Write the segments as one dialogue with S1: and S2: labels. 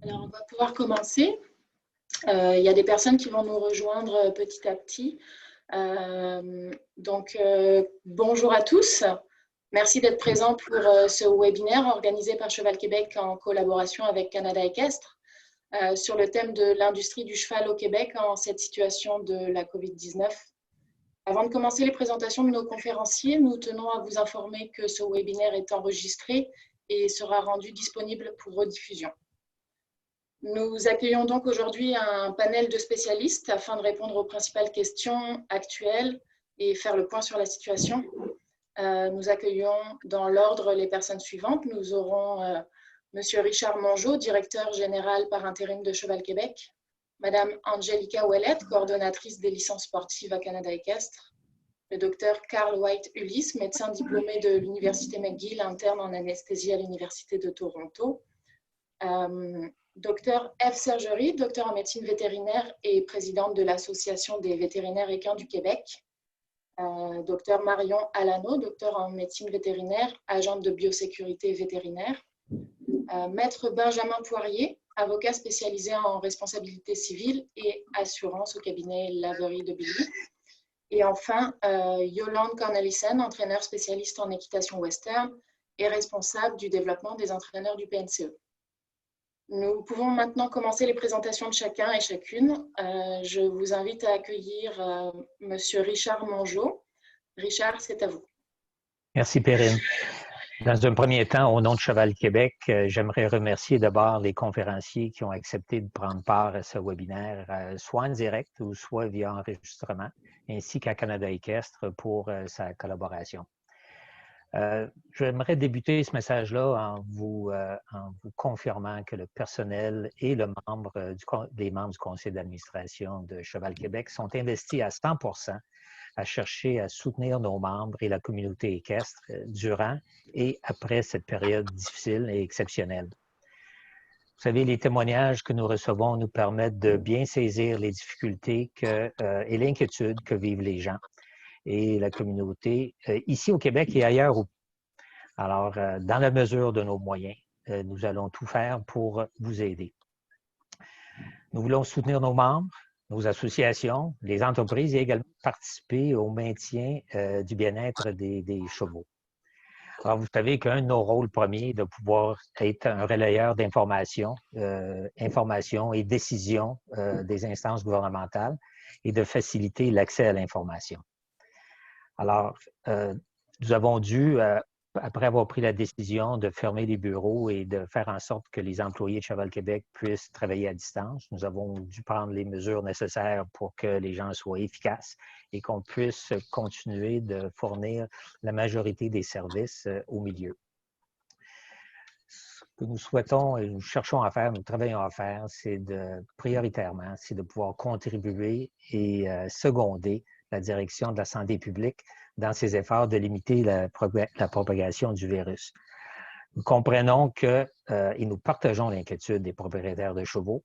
S1: Alors, on va pouvoir commencer. Il y a des personnes qui vont nous rejoindre petit à petit. Bonjour à tous. Merci d'être présents pour ce webinaire organisé par Cheval Québec en collaboration avec Canada Équestre sur le thème de l'industrie du cheval au Québec en cette situation de la COVID-19. Avant de commencer les présentations de nos conférenciers, nous tenons à vous informer que ce webinaire est enregistré et sera rendu disponible pour rediffusion. Nous accueillons donc aujourd'hui un panel de spécialistes afin de répondre aux principales questions actuelles et faire le point sur la situation. Nous accueillons dans l'ordre les personnes suivantes. Nous aurons Monsieur Richard Mongeau, directeur général par intérim de Cheval Québec, Madame Angelica Ouellette, coordonnatrice des licences sportives à Canada Équestre, le docteur Carl White-Ulysse, médecin diplômé de l'Université McGill, interne en anesthésie à l'Université de Toronto, Docteur Eve Sergerie, docteur en médecine vétérinaire et présidente de l'Association des vétérinaires équins du Québec. Docteur Marion Alano, docteur en médecine vétérinaire, agente de biosécurité vétérinaire. Maître Benjamin Poirier, avocat spécialisé en responsabilité civile et assurance au cabinet Laverie de Billy. Et enfin, Yolande Cornelissen, entraîneur spécialiste en équitation western et responsable du développement des entraîneurs du PNCE. Nous pouvons maintenant commencer les présentations de chacun et chacune. Je vous invite à accueillir Monsieur Richard Mongeau. Richard, c'est à vous.
S2: Merci, Perrine. Dans un premier temps, au nom de Cheval Québec, j'aimerais remercier d'abord les conférenciers qui ont accepté de prendre part à ce webinaire, soit en direct ou soit via enregistrement, ainsi qu'à Canada Équestre pour sa collaboration. J'aimerais débuter ce message-là en vous confirmant que le personnel et les membres du conseil d'administration de Cheval Québec sont investis à 100% à chercher à soutenir nos membres et la communauté équestre durant et après cette période difficile et exceptionnelle. Vous savez, les témoignages que nous recevons nous permettent de bien saisir les difficultés et l'inquiétude que vivent les gens et la communauté ici au Québec et ailleurs. Alors, dans la mesure de nos moyens, nous allons tout faire pour vous aider. Nous voulons soutenir nos membres, nos associations, les entreprises et également participer au maintien du bien-être des chevaux. Alors, vous savez qu'un de nos rôles premiers est de pouvoir être un relayeur d'informations, et décisions des instances gouvernementales et de faciliter l'accès à l'information. Alors, nous avons dû, après avoir pris la décision de fermer les bureaux et de faire en sorte que les employés de Cheval Québec puissent travailler à distance, nous avons dû prendre les mesures nécessaires pour que les gens soient efficaces et qu'on puisse continuer de fournir la majorité des services au milieu. Ce que nous souhaitons et nous cherchons à faire, nous travaillons à faire, prioritairement, c'est de pouvoir contribuer et seconder la direction de la santé publique dans ses efforts de limiter la propagation du virus. Nous comprenons et nous partageons l'inquiétude des propriétaires de chevaux.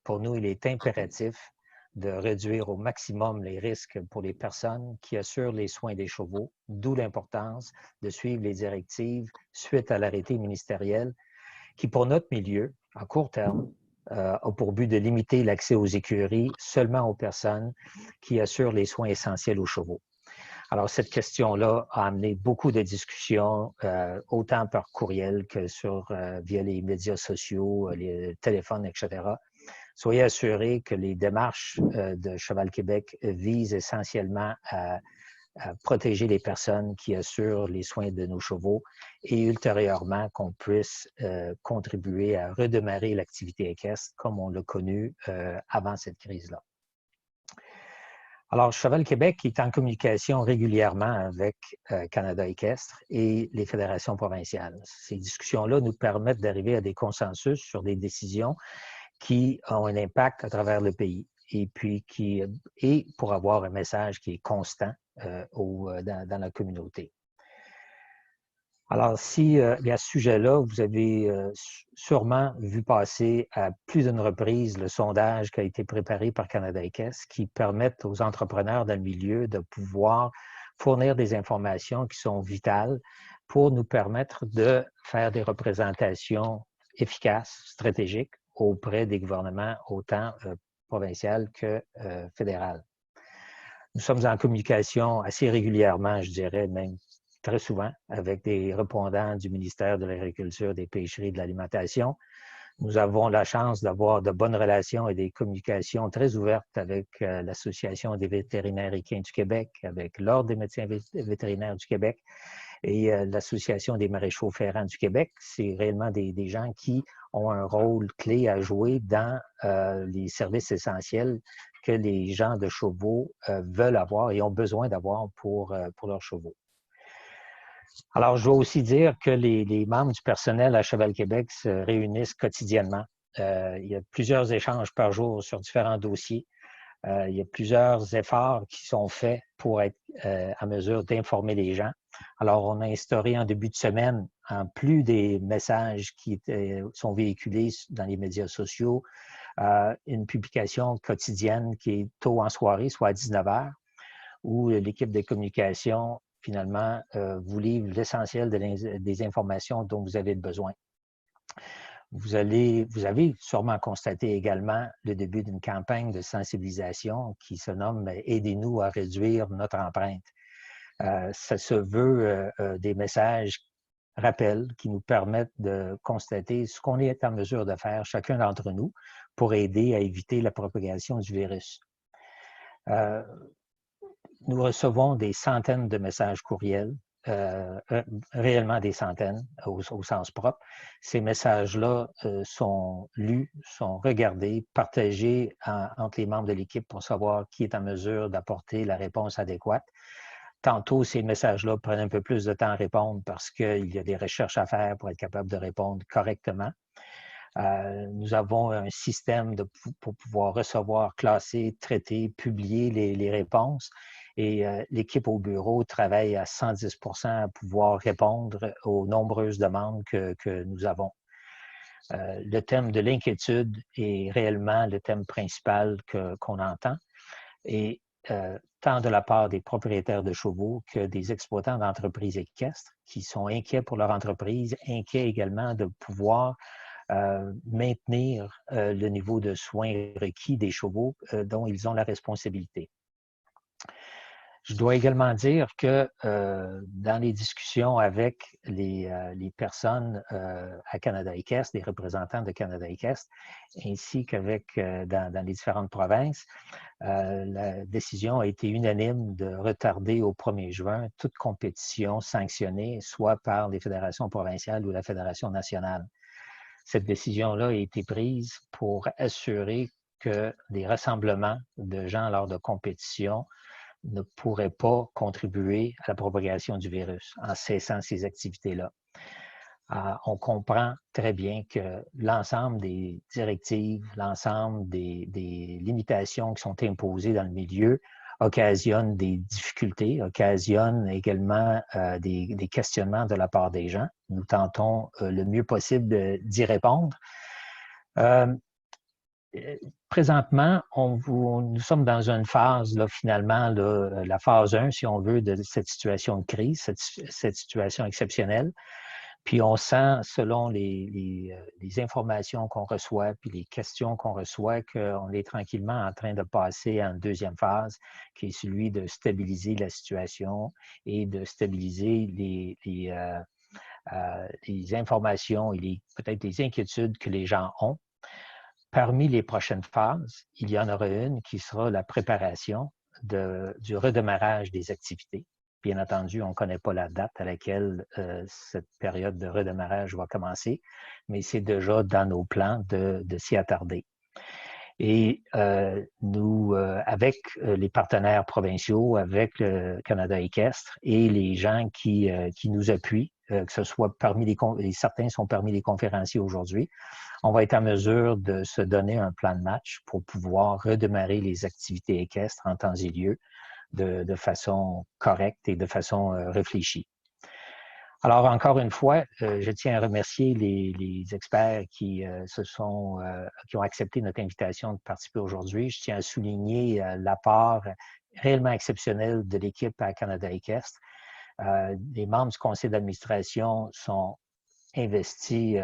S2: Pour nous, il est impératif de réduire au maximum les risques pour les personnes qui assurent les soins des chevaux, d'où l'importance de suivre les directives suite à l'arrêté ministériel qui, pour notre milieu, à court terme, a pour but de limiter l'accès aux écuries seulement aux personnes qui assurent les soins essentiels aux chevaux. Alors, cette question-là a amené beaucoup de discussions, autant par courriel que via les médias sociaux, les téléphones, etc. Soyez assurés que les démarches de Cheval Québec visent essentiellement à protéger les personnes qui assurent les soins de nos chevaux et ultérieurement qu'on puisse contribuer à redémarrer l'activité équestre comme on l'a connu avant cette crise-là. Alors, Cheval Québec est en communication régulièrement avec Canada Équestre et les fédérations provinciales. Ces discussions-là nous permettent d'arriver à des consensus sur des décisions qui ont un impact à travers le pays et puis pour avoir un message qui est constant dans la communauté. Alors, si à ce sujet-là, vous avez sûrement vu passer à plus d'une reprise le sondage qui a été préparé par Canada Équestre qui permettent aux entrepreneurs dans le milieu de pouvoir fournir des informations qui sont vitales pour nous permettre de faire des représentations efficaces, stratégiques, auprès des gouvernements, autant provincial que fédéral. Nous sommes en communication assez régulièrement, je dirais même très souvent, avec des répondants du ministère de l'Agriculture, des Pêcheries et de l'Alimentation. Nous avons la chance d'avoir de bonnes relations et des communications très ouvertes avec l'Association des vétérinaires équins du Québec, avec l'Ordre des médecins vétérinaires du Québec et l'Association des maréchaux ferrants du Québec. C'est réellement des gens qui ont un rôle clé à jouer dans les services essentiels que les gens de chevaux veulent avoir et ont besoin d'avoir pour leurs chevaux. Alors, je dois aussi dire que les membres du personnel à Cheval Québec se réunissent quotidiennement. Il y a plusieurs échanges par jour sur différents dossiers. Il y a plusieurs efforts qui sont faits pour être à mesure d'informer les gens. Alors, on a instauré en début de semaine, en plus des messages qui sont véhiculés dans les médias sociaux, une publication quotidienne qui est tôt en soirée, soit à 19 h, où l'équipe de communication finalement, vous livre l'essentiel des informations dont vous avez besoin. Vous avez sûrement constaté également le début d'une campagne de sensibilisation qui se nomme « Aidez-nous à réduire notre empreinte ». Ça se veut des messages rappels qui nous permettent de constater ce qu'on est en mesure de faire, chacun d'entre nous, pour aider à éviter la propagation du virus. Nous recevons des centaines de messages courriels, réellement des centaines au sens propre. Ces messages-là sont lus, sont regardés, partagés entre les membres de l'équipe pour savoir qui est en mesure d'apporter la réponse adéquate. Tantôt, ces messages-là prennent un peu plus de temps à répondre parce qu'il y a des recherches à faire pour être capable de répondre correctement. Nous avons un système pour pouvoir recevoir, classer, traiter, publier les réponses. Et l'équipe au bureau travaille à 110 % à pouvoir répondre aux nombreuses demandes que nous avons. Le thème de l'inquiétude est réellement le thème principal qu'on entend. Et tant de la part des propriétaires de chevaux que des exploitants d'entreprises équestres qui sont inquiets pour leur entreprise, inquiets également de pouvoir maintenir le niveau de soins requis des chevaux dont ils ont la responsabilité. Je dois également dire que dans les discussions avec les personnes à Canada Équestre, les représentants de Canada Équestre, ainsi qu'avec dans les différentes provinces, la décision a été unanime de retarder au 1er juin toute compétition sanctionnée, soit par les fédérations provinciales ou la Fédération nationale. Cette décision-là a été prise pour assurer que les rassemblements de gens lors de compétitions ne pourraient pas contribuer à la propagation du virus en cessant ces activités-là. On comprend très bien que l'ensemble des directives, l'ensemble des limitations qui sont imposées dans le milieu occasionnent des difficultés, occasionnent également des questionnements de la part des gens. Nous tentons le mieux possible d'y répondre. Présentement, nous sommes dans une phase, là, finalement, là, la phase 1, si on veut, de cette situation de crise, cette situation exceptionnelle. Puis on sent, selon les informations qu'on reçoit, puis les questions qu'on reçoit, qu'on est tranquillement en train de passer à une deuxième phase, qui est celui de stabiliser la situation et de stabiliser les informations et peut-être les inquiétudes que les gens ont. Parmi les prochaines phases, il y en aura une qui sera la préparation du redémarrage des activités. Bien entendu, on ne connaît pas la date à laquelle cette période de redémarrage va commencer, mais c'est déjà dans nos plans de s'y attarder. Et nous, avec les partenaires provinciaux, avec le Canada Équestre et les gens qui nous appuient, que ce soit certains sont parmi les conférenciers aujourd'hui, on va être en mesure de se donner un plan de match pour pouvoir redémarrer les activités équestres en temps et lieu de façon correcte et de façon réfléchie. Alors, encore une fois, je tiens à remercier les experts qui ont accepté notre invitation de participer aujourd'hui. Je tiens à souligner l'apport réellement exceptionnel de l'équipe à Canada Équestre. Les membres du conseil d'administration sont investis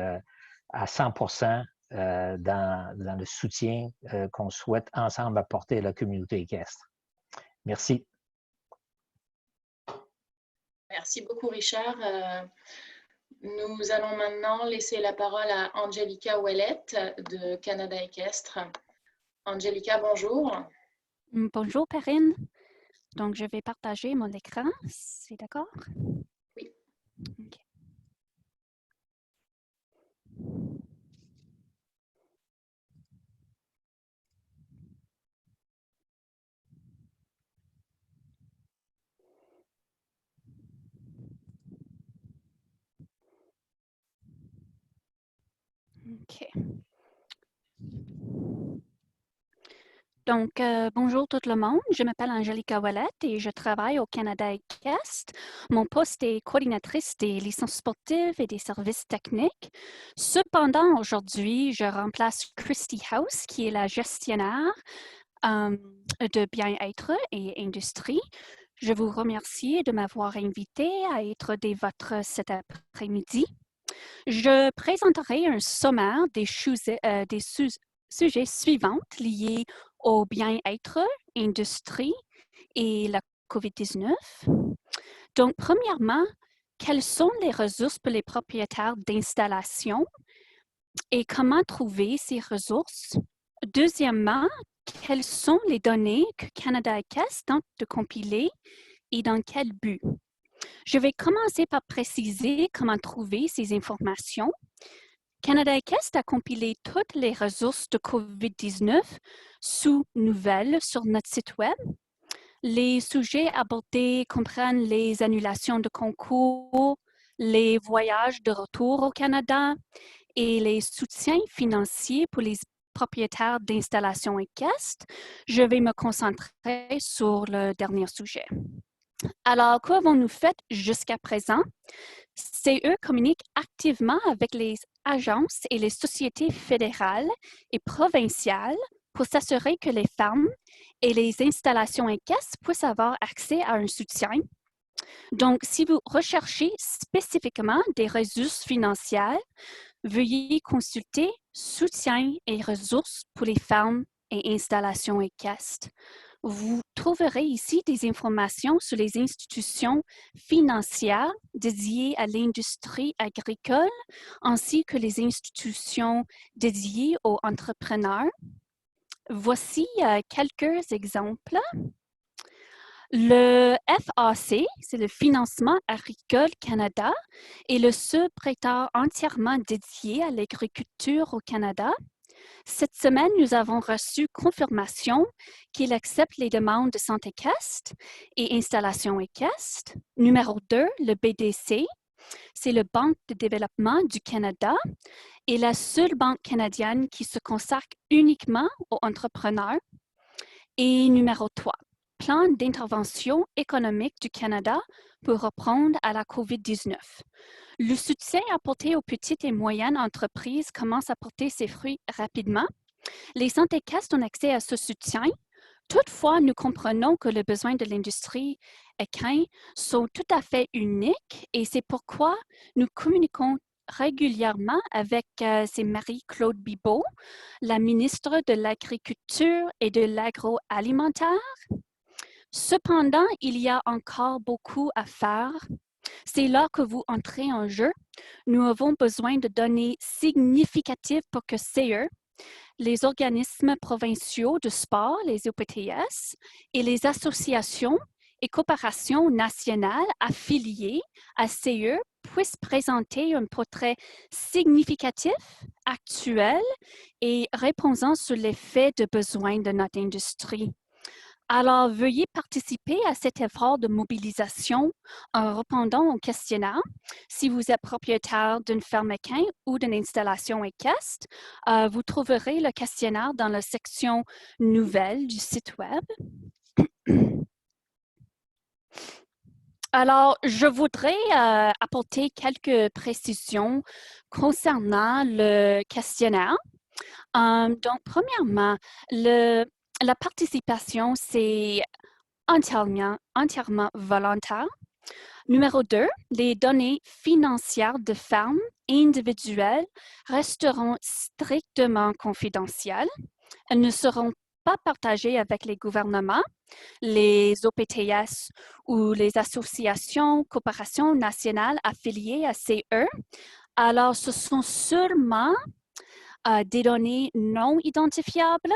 S2: à 100% dans le soutien qu'on souhaite ensemble apporter à la communauté équestre. Merci.
S1: Merci beaucoup, Richard. Nous allons maintenant laisser la parole à Angelica Ouellette de Canada Équestre. Angelica, bonjour.
S3: Bonjour, Perrine. Donc, je vais partager mon écran. C'est d'accord?
S1: Oui.
S3: OK. OK. Donc, bonjour tout le monde. Je m'appelle Angelica Ouellette et je travaille au Canada Équestre. Mon poste est coordinatrice des licences sportives et des services techniques. Cependant, aujourd'hui, je remplace Christy House, qui est la gestionnaire de bien-être et industrie. Je vous remercie de m'avoir invité à être des vôtres cet après-midi. Je présenterai un sommaire des sujets suivants liés au bien-être, industrie et la COVID-19. Donc, premièrement, quelles sont les ressources pour les propriétaires d'installations et comment trouver ces ressources? Deuxièmement, quelles sont les données que Canada Équestre tente de compiler et dans quel but? Je vais commencer par préciser comment trouver ces informations. Canada Équestre a compilé toutes les ressources de COVID-19 sous nouvelles sur notre site Web. Les sujets abordés comprennent les annulations de concours, les voyages de retour au Canada et les soutiens financiers pour les propriétaires d'installations équestres. Je vais me concentrer sur le dernier sujet. Alors, qu'avons-nous fait jusqu'à présent? CE communique activement avec les agences et les sociétés fédérales et provinciales pour s'assurer que les femmes et les installations équestres puissent avoir accès à un soutien. Donc, si vous recherchez spécifiquement des ressources financières, veuillez consulter Soutien et ressources pour les femmes et installations équestres. Vous trouverez ici des informations sur les institutions financières dédiées à l'industrie agricole ainsi que les institutions dédiées aux entrepreneurs. Voici quelques exemples. Le FAC, c'est le Financement agricole Canada, est le seul prêteur entièrement dédié à l'agriculture au Canada. Cette semaine, nous avons reçu confirmation qu'il accepte les demandes de santé équestre et installation équestre. Numéro 2, le BDC, c'est le Banque de développement du Canada et la seule banque canadienne qui se consacre uniquement aux entrepreneurs. Et numéro 3, Plan d'intervention économique du Canada pour répondre à la COVID-19. Le soutien apporté aux petites et moyennes entreprises commence à porter ses fruits rapidement. Les santé équestres ont accès à ce soutien. Toutefois, nous comprenons que les besoins de l'industrie équine sont tout à fait uniques et c'est pourquoi nous communiquons régulièrement avec c'est Marie-Claude Bibeau, la ministre de l'Agriculture et de l'Agroalimentaire. Cependant, il y a encore beaucoup à faire. C'est là que vous entrez en jeu. Nous avons besoin de données significatives pour que CE, les organismes provinciaux de sport, les OPTS, et les associations et coopérations nationales affiliées à CE puissent présenter un portrait significatif, actuel et répondant sur l'effet de besoin de notre industrie. Alors, veuillez participer à cet effort de mobilisation en répondant au questionnaire. Si vous êtes propriétaire d'une ferme équine ou d'une installation équestre, vous trouverez le questionnaire dans la section Nouvelles du site Web. Alors, je voudrais apporter quelques précisions concernant le questionnaire. Donc, premièrement, la participation, c'est entièrement volontaire. Numéro 2, les données financières de fermes individuelles resteront strictement confidentielles. Elles ne seront pas partagées avec les gouvernements, les OPTS ou les associations, coopérations nationales affiliées à CE. Alors, ce sont seulement des données non identifiables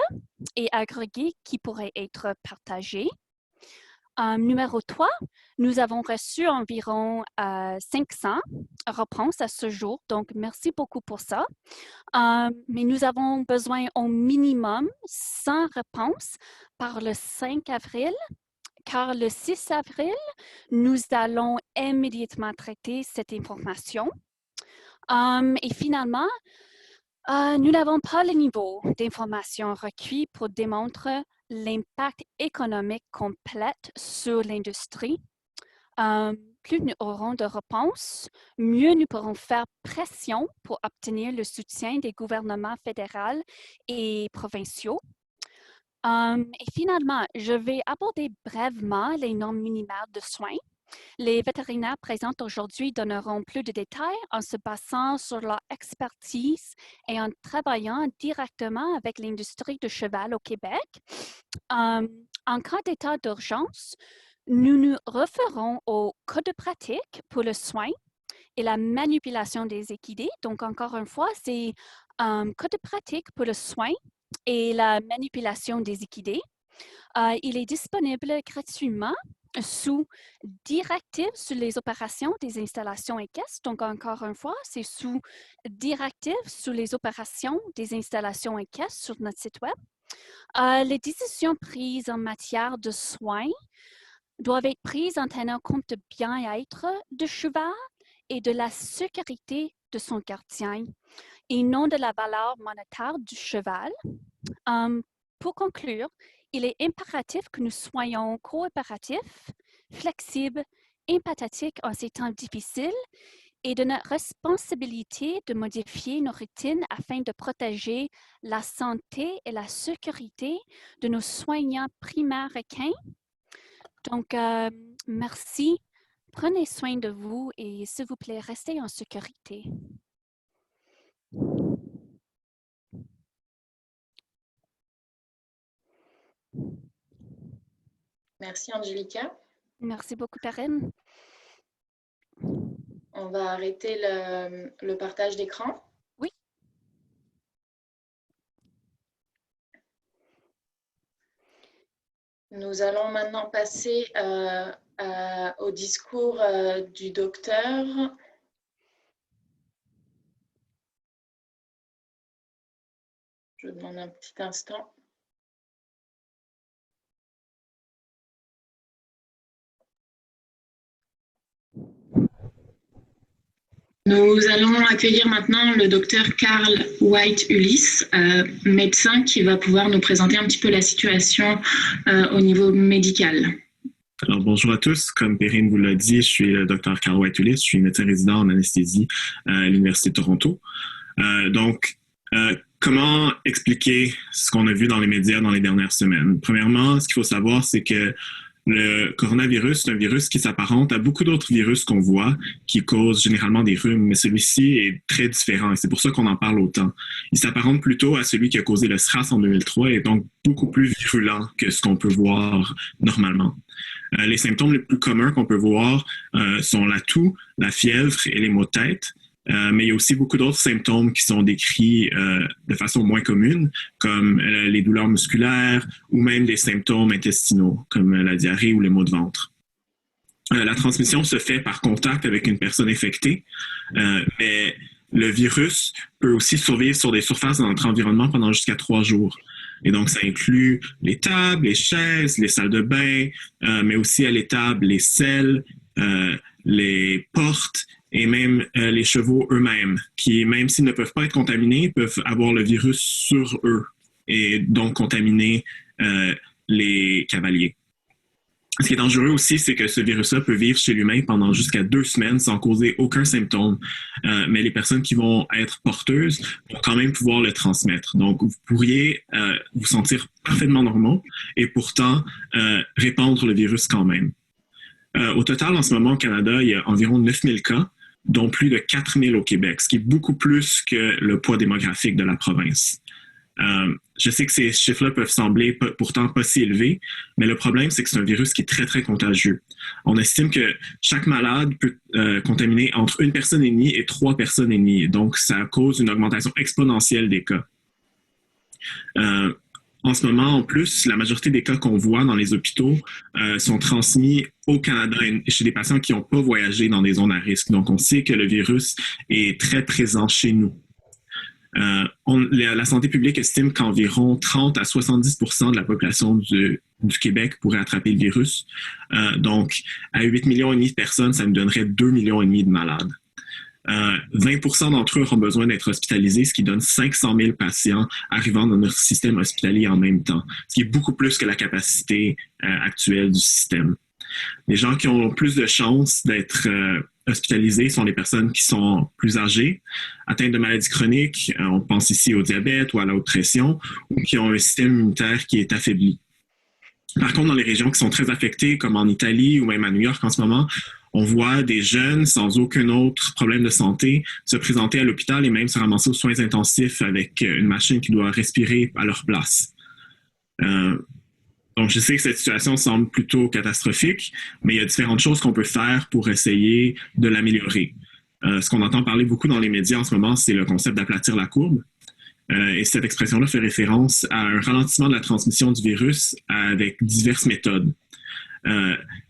S3: et agrégées qui pourraient être partagées. Numéro 3, nous avons reçu environ 500 réponses à ce jour, donc merci beaucoup pour ça. Mais nous avons besoin au minimum 100 réponses par le 5 avril, car le 6 avril, nous allons immédiatement traiter cette information. Et finalement, nous n'avons pas le niveau d'information requis pour démontrer l'impact économique complet sur l'industrie. Plus nous aurons de réponses, mieux nous pourrons faire pression pour obtenir le soutien des gouvernements fédéraux et provinciaux. Et finalement, je vais aborder brièvement les normes minimales de soins. Les vétérinaires présents aujourd'hui donneront plus de détails en se basant sur leur expertise et en travaillant directement avec l'industrie du cheval au Québec. En cas d'état d'urgence, nous nous référons au code de pratique pour le soin et la manipulation des équidés. Donc, encore une fois, c'est un code de pratique pour le soin et la manipulation des équidés. Il est disponible gratuitement sous directive sur les opérations des installations équestres. Donc, encore une fois, c'est sous directive sur les opérations des installations équestres sur notre site web. Les décisions prises en matière de soins doivent être prises en tenant compte du bien-être du cheval et de la sécurité de son gardien et non de la valeur monétaire du cheval. Pour conclure, il est impératif que nous soyons coopératifs, flexibles, empathiques en ces temps difficiles et de notre responsabilité de modifier nos routines afin de protéger la santé et la sécurité de nos soignants primaires équins. Donc, merci. Prenez soin de vous et s'il vous plaît, restez en sécurité.
S1: Merci, Angelica.
S3: Merci beaucoup, Taryn.
S1: On va arrêter le partage d'écran.
S3: Oui.
S1: Nous allons maintenant passer au discours du docteur. Je demande un petit instant. Nous allons accueillir maintenant le docteur Carl White-Ulysse, médecin qui va pouvoir nous présenter un petit peu la situation au niveau médical.
S4: Alors, bonjour à tous. Comme Perrine vous l'a dit, je suis le docteur Carl White-Ulysse. Je suis médecin résident en anesthésie à l'Université de Toronto. Comment expliquer ce qu'on a vu dans les médias dans les dernières semaines? Premièrement, ce qu'il faut savoir, c'est que le coronavirus, c'est un virus qui s'apparente à beaucoup d'autres virus qu'on voit, qui causent généralement des rhumes, mais celui-ci est très différent et c'est pour ça qu'on en parle autant. Il s'apparente plutôt à celui qui a causé le SRAS en 2003 et donc beaucoup plus virulent que ce qu'on peut voir normalement. Les symptômes les plus communs qu'on peut voir sont la toux, la fièvre et les maux de tête. Mais il y a aussi beaucoup d'autres symptômes qui sont décrits de façon moins commune, comme les douleurs musculaires ou même des symptômes intestinaux, comme la diarrhée ou les maux de ventre. La transmission se fait par contact avec une personne infectée, mais le virus peut aussi survivre sur des surfaces dans notre environnement pendant jusqu'à 3 jours. Et donc, ça inclut les tables, les chaises, les salles de bain, mais aussi à l'étable, les selles, les portes, et même les chevaux eux-mêmes, qui, même s'ils ne peuvent pas être contaminés, peuvent avoir le virus sur eux et donc contaminer les cavaliers. Ce qui est dangereux aussi, c'est que ce virus-là peut vivre chez l'humain pendant jusqu'à 2 semaines sans causer aucun symptôme. Mais les personnes qui vont être porteuses vont quand même pouvoir le transmettre. Donc, vous pourriez vous sentir parfaitement normaux et pourtant répandre le virus quand même. Au total, en ce moment, au Canada, il y a environ 9000 cas, dont plus de 4000 au Québec, ce qui est beaucoup plus que le poids démographique de la province. Je sais que ces chiffres-là peuvent sembler pourtant pas si élevés, mais le problème, c'est que c'est un virus qui est très, très contagieux. On estime que chaque malade peut contaminer entre 1,5 personne et 3 personnes et demie. Donc, ça cause une augmentation exponentielle des cas. En ce moment, en plus, la majorité des cas qu'on voit dans les hôpitaux sont transmis au Canada et chez des patients qui n'ont pas voyagé dans des zones à risque. Donc, on sait que le virus est très présent chez nous. La santé publique estime qu'environ 30 à 70% de la population du Québec pourrait attraper le virus. Donc, à 8,5 millions de personnes, ça nous donnerait 2,5 millions de malades. 20% d'entre eux auront besoin d'être hospitalisés, ce qui donne 500 000 patients arrivant dans notre système hospitalier en même temps, ce qui est beaucoup plus que la capacité actuelle du système. Les gens qui ont plus de chances d'être hospitalisés sont les personnes qui sont plus âgées, atteintes de maladies chroniques, on pense ici au diabète ou à la haute pression, ou qui ont un système immunitaire qui est affaibli. Par contre, dans les régions qui sont très affectées, comme en Italie ou même à New York en ce moment, on voit des jeunes sans aucun autre problème de santé se présenter à l'hôpital et même se ramasser aux soins intensifs avec une machine qui doit respirer à leur place. Donc, je sais que cette situation semble plutôt catastrophique, mais il y a différentes choses qu'on peut faire pour essayer de l'améliorer. Ce qu'on entend parler beaucoup dans les médias en ce moment, c'est le concept d'aplatir la courbe. Et cette expression-là fait référence à un ralentissement de la transmission du virus avec diverses méthodes.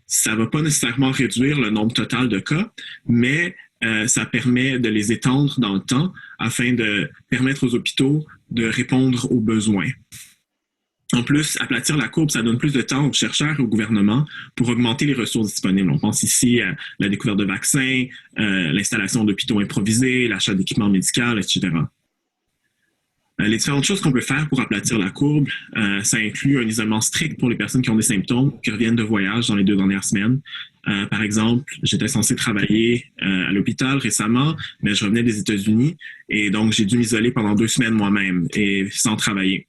S4: Ça ne va pas nécessairement réduire le nombre total de cas, mais ça permet de les étendre dans le temps afin de permettre aux hôpitaux de répondre aux besoins. En plus, aplatir la courbe, ça donne plus de temps aux chercheurs et au gouvernement pour augmenter les ressources disponibles. On pense ici à la découverte de vaccins, l'installation d'hôpitaux improvisés, l'achat d'équipements médicaux, etc. Les différentes choses qu'on peut faire pour aplatir la courbe, ça inclut un isolement strict pour les personnes qui ont des symptômes, qui reviennent de voyage dans les 2 dernières semaines. Par exemple, j'étais censé travailler à l'hôpital récemment, mais je revenais des États-Unis et donc j'ai dû m'isoler pendant 2 semaines moi-même et sans travailler.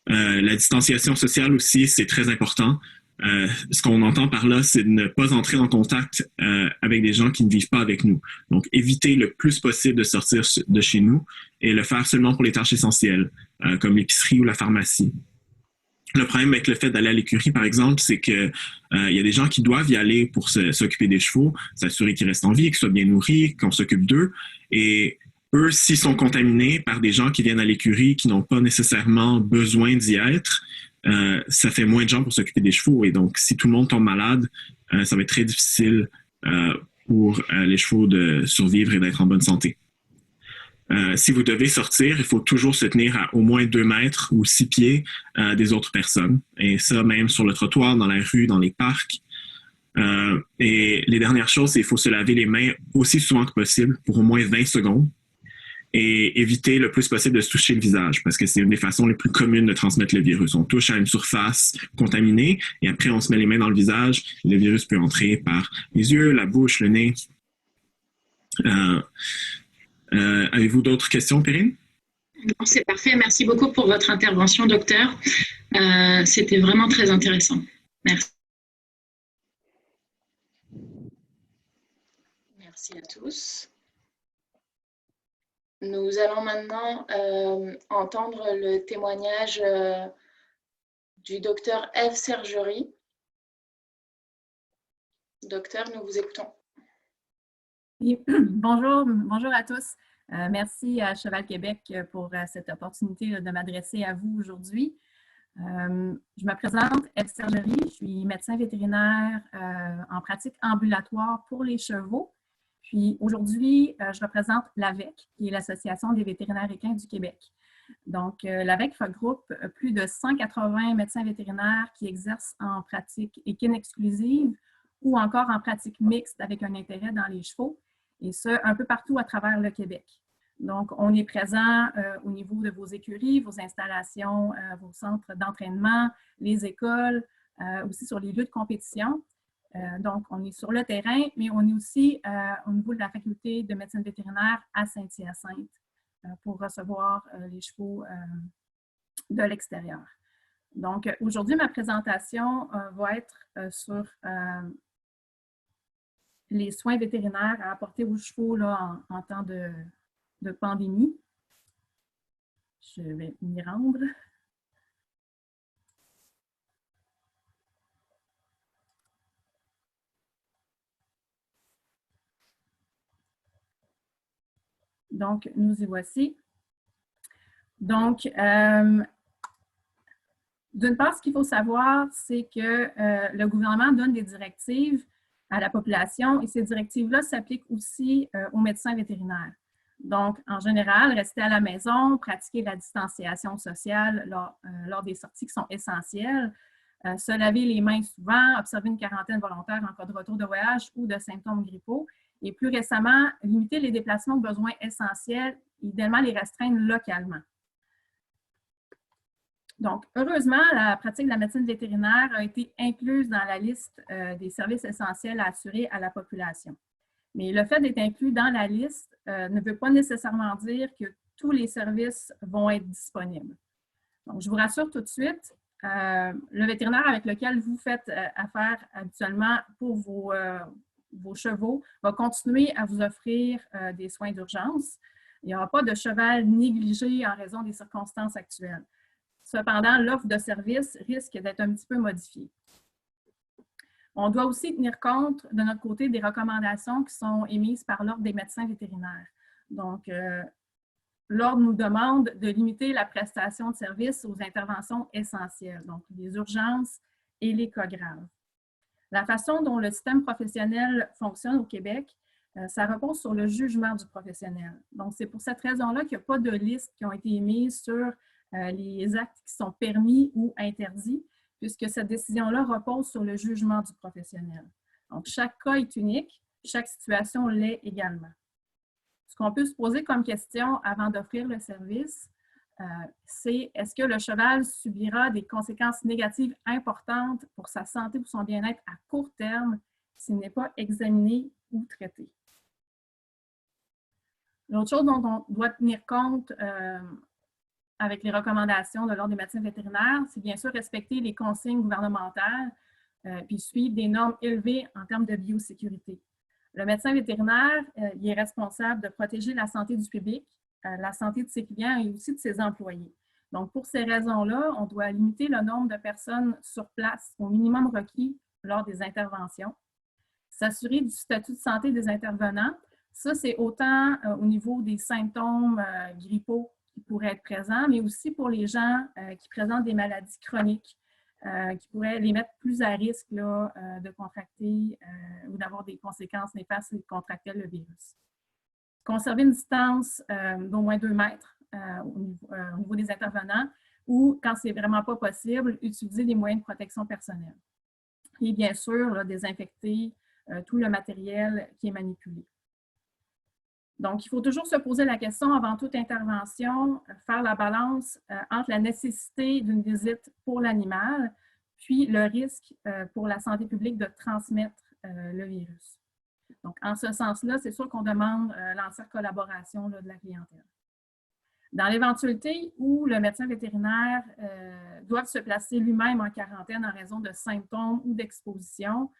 S4: La distanciation sociale aussi, c'est très important. Ce qu'on entend par là, c'est de ne pas entrer en contact avec des gens qui ne vivent pas avec nous. Donc, éviter le plus possible de sortir de chez nous et le faire seulement pour les tâches essentielles, comme l'épicerie ou la pharmacie. Le problème avec le fait d'aller à l'écurie, par exemple, c'est qu'il y a des gens qui doivent y aller pour s'occuper des chevaux, s'assurer qu'ils restent en vie, qu'ils soient bien nourris, qu'on s'occupe d'eux. Et eux, s'ils sont contaminés par des gens qui viennent à l'écurie, qui n'ont pas nécessairement besoin d'y être, ça fait moins de gens pour s'occuper des chevaux. Et donc, si tout le monde tombe malade, ça va être très difficile pour les chevaux de survivre et d'être en bonne santé. Si vous devez sortir, il faut toujours se tenir à au moins 2 mètres ou 6 pieds des autres personnes. Et ça, même sur le trottoir, dans la rue, dans les parcs. Et les dernières choses, c'est qu'il faut se laver les mains aussi souvent que possible pour au moins 20 secondes. Et éviter le plus possible de se toucher le visage parce que c'est une des façons les plus communes de transmettre le virus. On touche à une surface contaminée et après on se met les mains dans le visage et le virus peut entrer par les yeux, la bouche, le nez. Avez-vous d'autres questions, Perrine?
S1: Non, c'est parfait. Merci beaucoup pour votre intervention, docteur. C'était vraiment très intéressant. Merci. Merci à tous. Nous allons maintenant entendre le témoignage du docteur Ève Sergerie. Docteur, nous vous écoutons.
S5: Oui, bonjour à tous. Merci à Cheval Québec pour cette opportunité de m'adresser à vous aujourd'hui. Je me présente, Ève Sergerie, je suis médecin vétérinaire en pratique ambulatoire pour les chevaux. Puis aujourd'hui, je représente l'AVEQ, qui est l'Association des vétérinaires équins du Québec. Donc, l'AVEQ regroupe plus de 180 médecins vétérinaires qui exercent en pratique équine exclusive ou encore en pratique mixte avec un intérêt dans les chevaux, et ce, un peu partout à travers le Québec. Donc, on est présent au niveau de vos écuries, vos installations, vos centres d'entraînement, les écoles, aussi sur les lieux de compétition. Donc, on est sur le terrain, mais on est aussi au niveau de la faculté de médecine vétérinaire à Saint-Hyacinthe pour recevoir les chevaux de l'extérieur. Donc, aujourd'hui, ma présentation va être sur les soins vétérinaires à apporter aux chevaux là, en temps de pandémie. Je vais m'y rendre. Donc, nous y voici. Donc, d'une part, ce qu'il faut savoir, c'est que le gouvernement donne des directives à la population et ces directives-là s'appliquent aussi aux médecins vétérinaires. Donc, en général, rester à la maison, pratiquer la distanciation sociale lors des sorties qui sont essentielles, se laver les mains souvent, observer une quarantaine volontaire en cas de retour de voyage ou de symptômes grippaux et plus récemment, limiter les déplacements aux besoins essentiels, idéalement les restreindre localement. Donc, heureusement, la pratique de la médecine vétérinaire a été incluse dans la liste des services essentiels à assurer à la population. Mais le fait d'être inclus dans la liste ne veut pas nécessairement dire que tous les services vont être disponibles. Donc, je vous rassure tout de suite, le vétérinaire avec lequel vous faites affaire habituellement pour vos chevaux va continuer à vous offrir des soins d'urgence. Il n'y aura pas de cheval négligé en raison des circonstances actuelles. Cependant, l'offre de service risque d'être un petit peu modifiée. On doit aussi tenir compte de notre côté des recommandations qui sont émises par l'Ordre des médecins vétérinaires. Donc, l'Ordre nous demande de limiter la prestation de services aux interventions essentielles, donc les urgences et les cas graves. La façon dont le système professionnel fonctionne au Québec, ça repose sur le jugement du professionnel. Donc, c'est pour cette raison-là qu'il n'y a pas de liste qui ont été émises sur les actes qui sont permis ou interdits, puisque cette décision-là repose sur le jugement du professionnel. Donc, chaque cas est unique, chaque situation l'est également. Ce qu'on peut se poser comme question avant d'offrir le service, c'est est-ce que le cheval subira des conséquences négatives importantes pour sa santé ou son bien-être à court terme s'il n'est pas examiné ou traité. L'autre chose dont on doit tenir compte avec les recommandations de l'Ordre des médecins vétérinaires, c'est bien sûr respecter les consignes gouvernementales puis suivre des normes élevées en termes de biosécurité. Le médecin vétérinaire, il est responsable de protéger la santé du public, la santé de ses clients et aussi de ses employés. Donc, pour ces raisons-là, on doit limiter le nombre de personnes sur place au minimum requis lors des interventions. S'assurer du statut de santé des intervenants, ça, c'est autant au niveau des symptômes grippaux qui pourraient être présents, mais aussi pour les gens qui présentent des maladies chroniques qui pourraient les mettre plus à risque là, de contracter ou d'avoir des conséquences néfastes s'ils contractaient le virus. Conserver une distance d'au moins 2 mètres au niveau des intervenants ou, quand c'est vraiment pas possible, utiliser des moyens de protection personnelle. Et bien sûr, là, désinfecter tout le matériel qui est manipulé. Donc, il faut toujours se poser la question avant toute intervention, faire la balance entre la nécessité d'une visite pour l'animal, puis le risque pour la santé publique de transmettre le virus. Donc, en ce sens-là, c'est sûr qu'on demande l'entière collaboration là, de la clientèle. Dans l'éventualité où le médecin vétérinaire doit se placer lui-même en quarantaine en raison de symptômes ou d'exposition,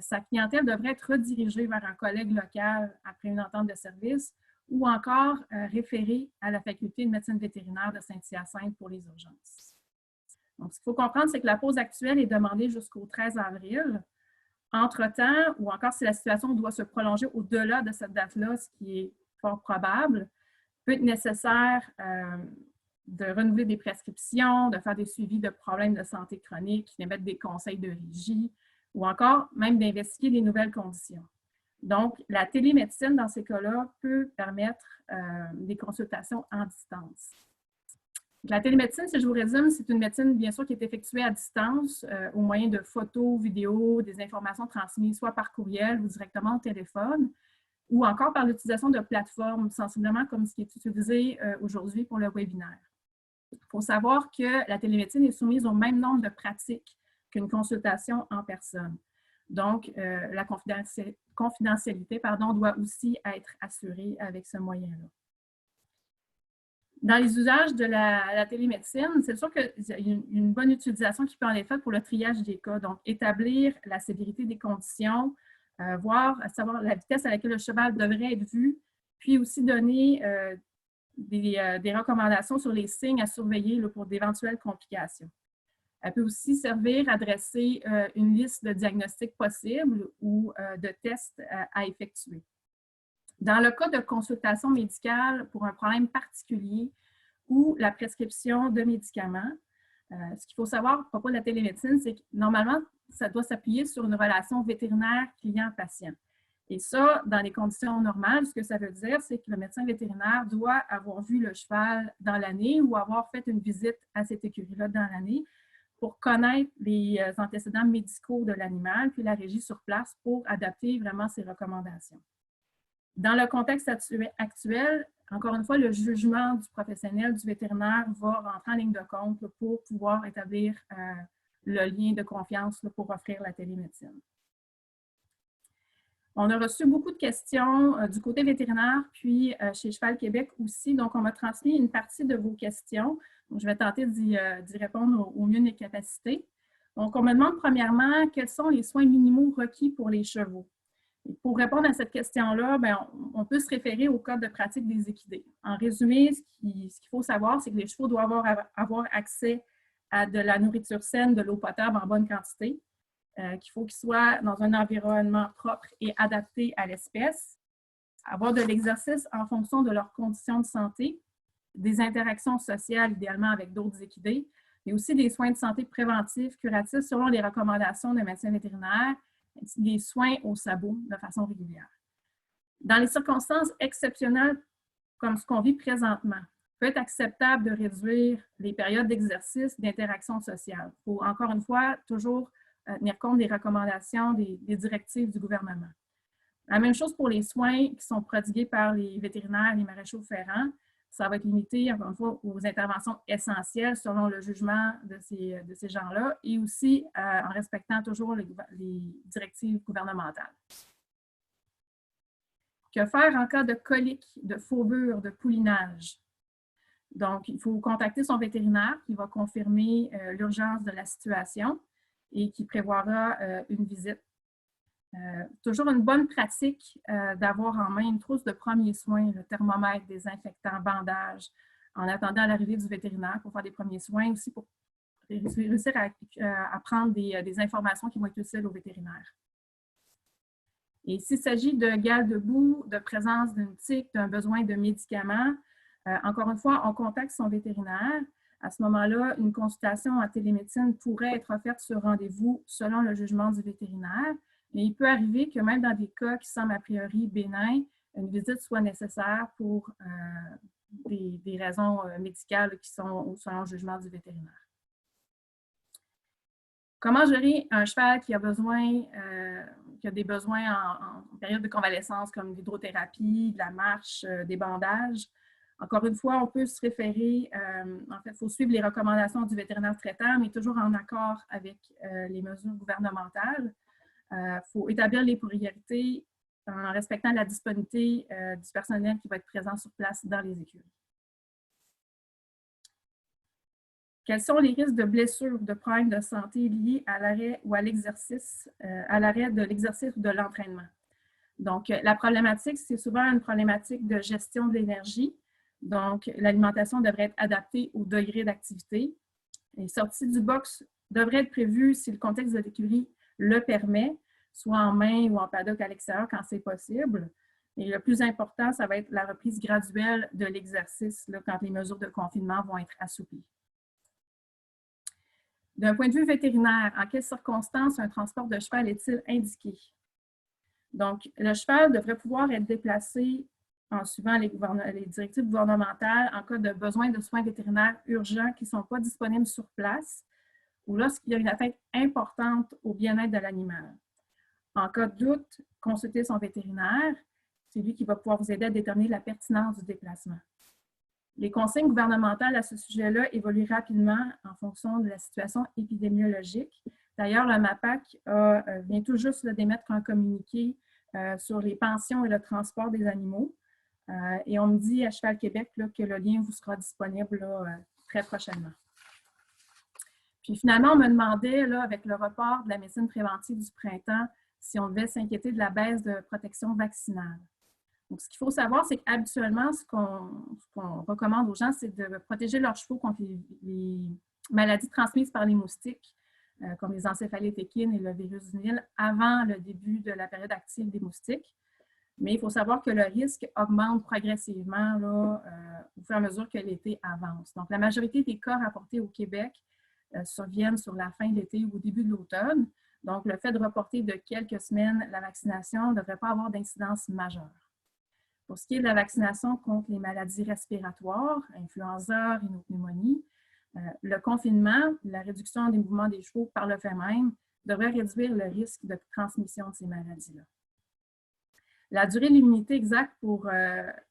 S5: sa clientèle devrait être redirigée vers un collègue local après une entente de service ou encore référée à la faculté de médecine vétérinaire de Saint-Hyacinthe pour les urgences. Donc, ce qu'il faut comprendre, c'est que la pause actuelle est demandée jusqu'au 13 avril. Entre-temps, ou encore si la situation doit se prolonger au-delà de cette date-là, ce qui est fort probable, peut être nécessaire de renouveler des prescriptions, de faire des suivis de problèmes de santé chronique, d'émettre des conseils de régie, ou encore même d'investiguer des nouvelles conditions. Donc, la télémédecine, dans ces cas-là, peut permettre des consultations en distance. La télémédecine, si je vous résume, c'est une médecine, bien sûr, qui est effectuée à distance au moyen de photos, vidéos, des informations transmises soit par courriel ou directement au téléphone, ou encore par l'utilisation de plateformes, sensiblement comme ce qui est utilisé aujourd'hui pour le webinaire. Il faut savoir que la télémédecine est soumise au même nombre de pratiques qu'une consultation en personne. Donc, la confidentialité doit aussi être assurée avec ce moyen-là. Dans les usages de la télémédecine, c'est sûr qu'il y a une bonne utilisation qui peut en être faite pour le triage des cas. Donc, établir la sévérité des conditions, savoir la vitesse à laquelle le cheval devrait être vu, puis aussi donner des recommandations sur les signes à surveiller là, pour d'éventuelles complications. Elle peut aussi servir à dresser une liste de diagnostics possibles ou de tests à effectuer. Dans le cas de consultation médicale pour un problème particulier ou la prescription de médicaments, ce qu'il faut savoir à propos de la télémédecine, c'est que normalement, ça doit s'appuyer sur une relation vétérinaire client-patient. Et ça, dans les conditions normales, ce que ça veut dire, c'est que le médecin vétérinaire doit avoir vu le cheval dans l'année ou avoir fait une visite à cette écurie-là dans l'année pour connaître les antécédents médicaux de l'animal, puis la régie sur place pour adapter vraiment ses recommandations. Dans le contexte actuel, encore une fois, le jugement du professionnel, du vétérinaire va rentrer en ligne de compte pour pouvoir établir le lien de confiance pour offrir la télémédecine. On a reçu beaucoup de questions du côté vétérinaire, puis chez Cheval Québec aussi. Donc, on m'a transmis une partie de vos questions. Donc, je vais tenter d'y répondre au mieux de mes capacités. Donc, on me demande premièrement, quels sont les soins minimaux requis pour les chevaux? Et pour répondre à cette question-là, on peut se référer au code de pratique des équidés. En résumé, ce qu'il faut savoir, c'est que les chevaux doivent avoir accès à de la nourriture saine, de l'eau potable en bonne quantité, qu'il faut qu'ils soient dans un environnement propre et adapté à l'espèce, avoir de l'exercice en fonction de leurs conditions de santé, des interactions sociales idéalement avec d'autres équidés, mais aussi des soins de santé préventifs, curatifs selon les recommandations de médecins vétérinaires, des soins au sabot de façon régulière. Dans les circonstances exceptionnelles comme ce qu'on vit présentement, il peut être acceptable de réduire les périodes d'exercice, d'interaction sociale pour, encore une fois, toujours tenir compte des recommandations, des directives du gouvernement. La même chose pour les soins qui sont prodigués par les vétérinaires et les maréchaux ferrants. Ça va être limité, encore une fois, aux interventions essentielles selon le jugement de ces gens-là et aussi en respectant toujours les directives gouvernementales. Que faire en cas de colique, de faurbure, de poulinage? Donc, il faut contacter son vétérinaire qui va confirmer l'urgence de la situation et qui prévoira une visite. Toujours une bonne pratique d'avoir en main une trousse de premiers soins, le thermomètre, désinfectant, bandage, en attendant l'arrivée du vétérinaire pour faire des premiers soins, aussi pour réussir à prendre des informations qui vont être utiles au vétérinaire. Et s'il s'agit de gale de boue, de présence d'une tique, d'un besoin de médicaments, encore une fois, on contacte son vétérinaire. À ce moment-là, une consultation en télémédecine pourrait être offerte sur rendez-vous selon le jugement du vétérinaire. Mais il peut arriver que même dans des cas qui semblent a priori bénins, une visite soit nécessaire pour des raisons médicales qui sont selon le jugement du vétérinaire. Comment gérer un cheval qui a des besoins en période de convalescence comme l'hydrothérapie, de la marche, des bandages? Encore une fois, on peut se référer, en fait, il faut suivre les recommandations du vétérinaire traitant, mais toujours en accord avec les mesures gouvernementales. Il faut établir les priorités en respectant la disponibilité du personnel qui va être présent sur place dans les écuries. Quels sont les risques de blessures ou de problèmes de santé liés à l'arrêt ou à l'exercice, à l'arrêt de l'exercice ou de l'entraînement? Donc, la problématique, c'est souvent une problématique de gestion de l'énergie. Donc, l'alimentation devrait être adaptée au degré d'activité. Les sorties du box devraient être prévues si le contexte de l'écurie le permet, soit en main ou en paddock à l'extérieur quand c'est possible. Et le plus important, ça va être la reprise graduelle de l'exercice quand les mesures de confinement vont être assouplies. D'un point de vue vétérinaire, en quelles circonstances un transport de cheval est-il indiqué? Donc, le cheval devrait pouvoir être déplacé en suivant les directives gouvernementales en cas de besoin de soins vétérinaires urgents qui ne sont pas disponibles sur place ou lorsqu'il y a une atteinte importante au bien-être de l'animal. En cas de doute, consultez son vétérinaire. C'est lui qui va pouvoir vous aider à déterminer la pertinence du déplacement. Les consignes gouvernementales à ce sujet-là évoluent rapidement en fonction de la situation épidémiologique. D'ailleurs, le MAPAC vient tout juste d'émettre un communiqué sur les pensions et le transport des animaux. Et on me dit à Cheval Québec que le lien vous sera disponible très prochainement. Puis finalement, on me demandait, avec le report de la médecine préventive du printemps si on devait s'inquiéter de la baisse de protection vaccinale. Donc, ce qu'il faut savoir, c'est qu'habituellement, ce qu'on recommande aux gens, c'est de protéger leurs chevaux contre les maladies transmises par les moustiques, comme les encéphalites équines et le virus du Nil, avant le début de la période active des moustiques. Mais il faut savoir que le risque augmente progressivement là, au fur et à mesure que l'été avance. Donc, la majorité des cas rapportés au Québec surviennent sur la fin de l'été ou au début de l'automne. Donc, le fait de reporter de quelques semaines la vaccination ne devrait pas avoir d'incidence majeure. Pour ce qui est de la vaccination contre les maladies respiratoires, influenza, rhinopneumonie, le confinement, la réduction des mouvements des chevaux par le fait même, devrait réduire le risque de transmission de ces maladies-là. La durée de l'immunité exacte pour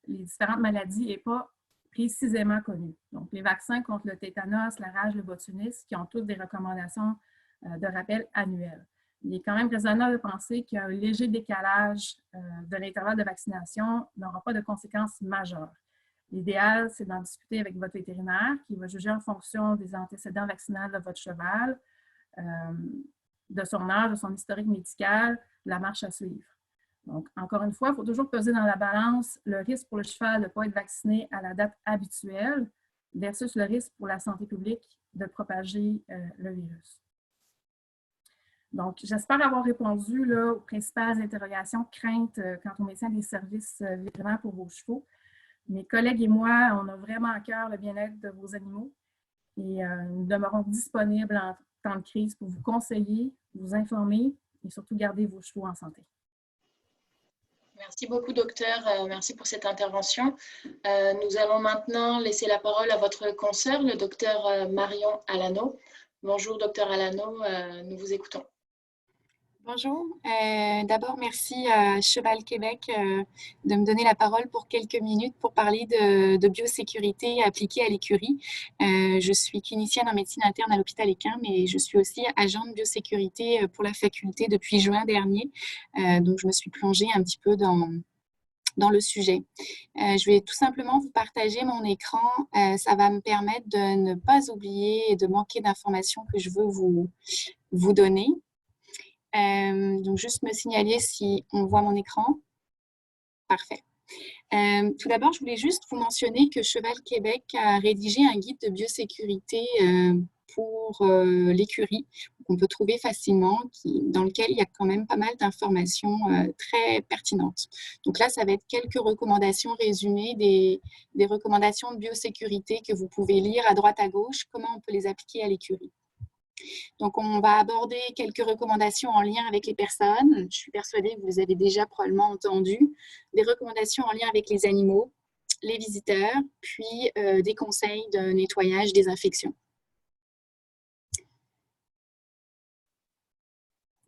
S5: les différentes maladies n'est pas précisément connue. Donc, les vaccins contre le tétanos, la rage, le botulisme, qui ont toutes des recommandations de rappel annuelles. Il est quand même raisonnable de penser qu'un léger décalage de l'intervalle de vaccination n'aura pas de conséquences majeures. L'idéal, c'est d'en discuter avec votre vétérinaire qui va juger en fonction des antécédents vaccinaux de votre cheval, de son âge, de son historique médical, de la marche à suivre. Donc, encore une fois, il faut toujours peser dans la balance le risque pour le cheval de ne pas être vacciné à la date habituelle versus le risque pour la santé publique de propager le virus. Donc, j'espère avoir répondu là, aux principales interrogations, craintes quant au maintien des services vétérinaires pour vos chevaux. Mes collègues et moi, on a vraiment à cœur le bien-être de vos animaux et nous demeurons disponibles en temps de crise pour vous conseiller, vous informer et surtout garder vos chevaux en santé.
S1: Merci beaucoup, docteur. Merci pour cette intervention. Nous allons maintenant laisser la parole à votre consoeur, le docteur Marion Alano. Bonjour, docteur Alano, nous vous écoutons.
S6: Bonjour. D'abord, merci à Cheval Québec de me donner la parole pour quelques minutes pour parler de biosécurité appliquée à l'écurie. Je suis clinicienne en médecine interne à l'hôpital Équin, mais je suis aussi agent de biosécurité pour la faculté depuis juin dernier. Donc, je me suis plongée un petit peu dans le sujet. Je vais tout simplement vous partager mon écran. Ça va me permettre de ne pas oublier et de manquer d'informations que je veux vous donner. Donc, juste me signaler si on voit mon écran. Parfait. Tout d'abord, je voulais juste vous mentionner que Cheval Québec a rédigé un guide de biosécurité pour l'écurie qu'on peut trouver facilement, dans lequel il y a quand même pas mal d'informations très pertinentes. Donc là, ça va être quelques recommandations résumées des recommandations de biosécurité que vous pouvez lire à droite à gauche, comment on peut les appliquer à l'écurie. Donc, on va aborder quelques recommandations en lien avec les personnes. Je suis persuadée que vous les avez déjà probablement entendues. Des recommandations en lien avec les animaux, les visiteurs, puis des conseils de nettoyage, désinfection.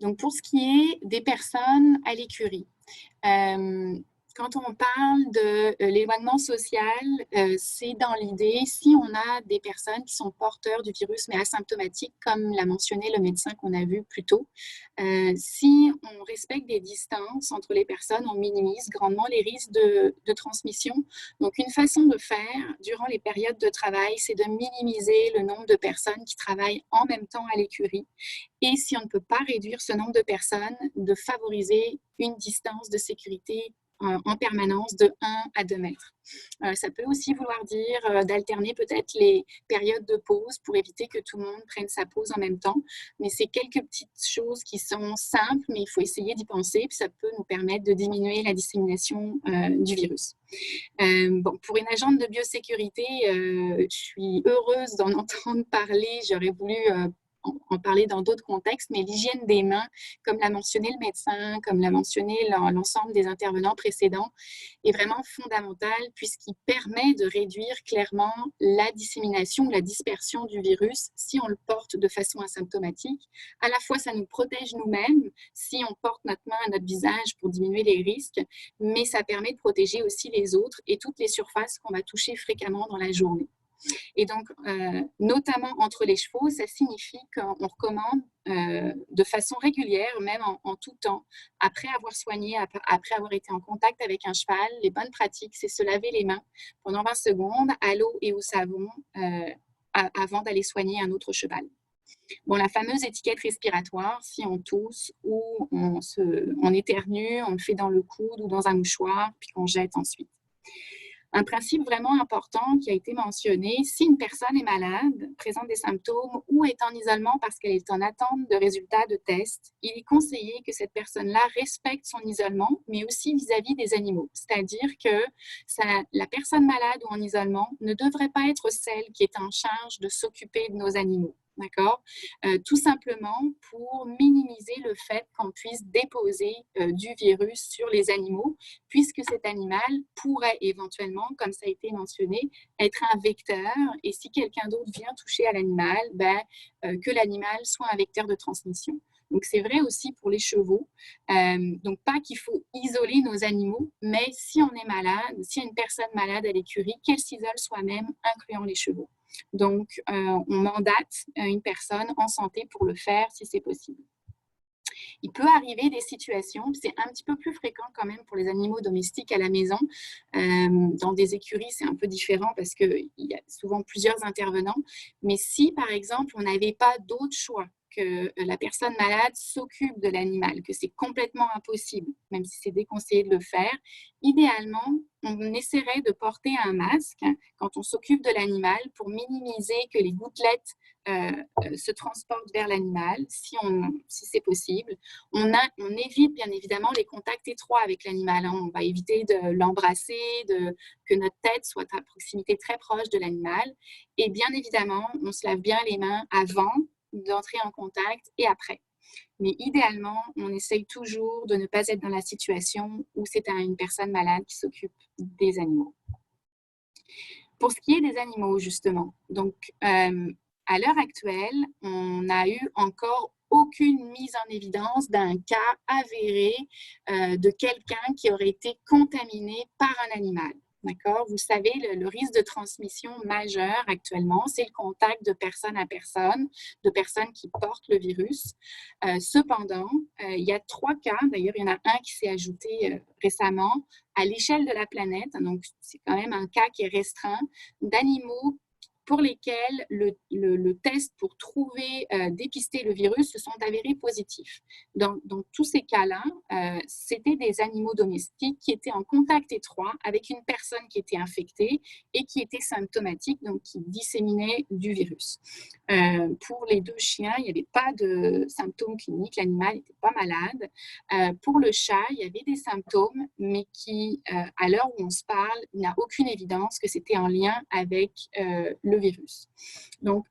S6: Donc, pour ce qui est des personnes à l'écurie, quand on parle de l'éloignement social, c'est dans l'idée, si on a des personnes qui sont porteurs du virus mais asymptomatiques, comme l'a mentionné le médecin qu'on a vu plus tôt, si on respecte des distances entre les personnes, on minimise grandement les risques de transmission. Donc, une façon de faire durant les périodes de travail, c'est de minimiser le nombre de personnes qui travaillent en même temps à l'écurie. Et si on ne peut pas réduire ce nombre de personnes, de favoriser une distance de sécurité en permanence de 1 à 2 mètres. Ça peut aussi vouloir dire d'alterner peut-être les périodes de pause pour éviter que tout le monde prenne sa pause en même temps. Mais c'est quelques petites choses qui sont simples, mais il faut essayer d'y penser, puis ça peut nous permettre de diminuer la dissémination du virus. Bon, pour une agente de biosécurité, je suis heureuse d'en entendre parler. J'aurais voulu en parler dans d'autres contextes, mais l'hygiène des mains, comme l'a mentionné le médecin, comme l'a mentionné l'ensemble des intervenants précédents, est vraiment fondamental puisqu'il permet de réduire clairement la dissémination, la dispersion du virus si on le porte de façon asymptomatique. À la fois, ça nous protège nous-mêmes si on porte notre main à notre visage pour diminuer les risques, mais ça permet de protéger aussi les autres et toutes les surfaces qu'on va toucher fréquemment dans la journée. Et donc, notamment entre les chevaux, ça signifie qu'on recommande de façon régulière, même en tout temps, après avoir soigné, après avoir été en contact avec un cheval, les bonnes pratiques, c'est se laver les mains pendant 20 secondes à l'eau et au savon avant d'aller soigner un autre cheval. Bon, la fameuse étiquette respiratoire, si on tousse ou on éternue, on le fait dans le coude ou dans un mouchoir, puis qu'on jette ensuite. Un principe vraiment important qui a été mentionné, si une personne est malade, présente des symptômes ou est en isolement parce qu'elle est en attente de résultats de tests, il est conseillé que cette personne-là respecte son isolement, mais aussi vis-à-vis des animaux. C'est-à-dire que la personne malade ou en isolement ne devrait pas être celle qui est en charge de s'occuper de nos animaux. D'accord? Tout simplement pour minimiser le fait qu'on puisse déposer du virus sur les animaux, puisque cet animal pourrait éventuellement, comme ça a été mentionné, être un vecteur. Et si quelqu'un d'autre vient toucher à l'animal, que l'animal soit un vecteur de transmission. Donc, c'est vrai aussi pour les chevaux. Donc, pas qu'il faut isoler nos animaux, mais si on est malade, s'il y a une personne malade à l'écurie, qu'elle s'isole soi-même, incluant les chevaux. Donc, on mandate une personne en santé pour le faire si c'est possible. Il peut arriver des situations, c'est un petit peu plus fréquent quand même pour les animaux domestiques à la maison. Dans des écuries, c'est un peu différent parce qu'il y a souvent plusieurs intervenants. Mais si, par exemple, on n'avait pas d'autre choix que la personne malade s'occupe de l'animal, que c'est complètement impossible, même si c'est déconseillé de le faire, idéalement, on essaierait de porter un masque quand on s'occupe de l'animal pour minimiser que les gouttelettes se transportent vers l'animal, si c'est possible. On évite bien évidemment les contacts étroits avec l'animal. On va éviter de l'embrasser, que notre tête soit à proximité très proche de l'animal. Et bien évidemment, on se lave bien les mains avant d'entrer en contact et après. Mais idéalement, on essaye toujours de ne pas être dans la situation où c'est une personne malade qui s'occupe des animaux. Pour ce qui est des animaux, justement, donc à l'heure actuelle, on n'a eu encore aucune mise en évidence d'un cas avéré de quelqu'un qui aurait été contaminé par un animal. D'accord? Vous savez, le risque de transmission majeur actuellement, c'est le contact de personne à personne, de personnes qui portent le virus. Cependant, il y a 3 cas, d'ailleurs, il y en a un qui s'est ajouté récemment, à l'échelle de la planète, donc c'est quand même un cas qui est restreint, d'animaux pour lesquels le test pour trouver, dépister le virus se sont avérés positifs. Dans tous ces cas-là, c'était des animaux domestiques qui étaient en contact étroit avec une personne qui était infectée et qui était symptomatique, donc qui disséminait du virus. Pour les 2 chiens, il n'y avait pas de symptômes cliniques, l'animal n'était pas malade. Pour le chat, il y avait des symptômes, mais qui, à l'heure où on se parle, il n'y a aucune évidence que c'était en lien avec le virus. Donc,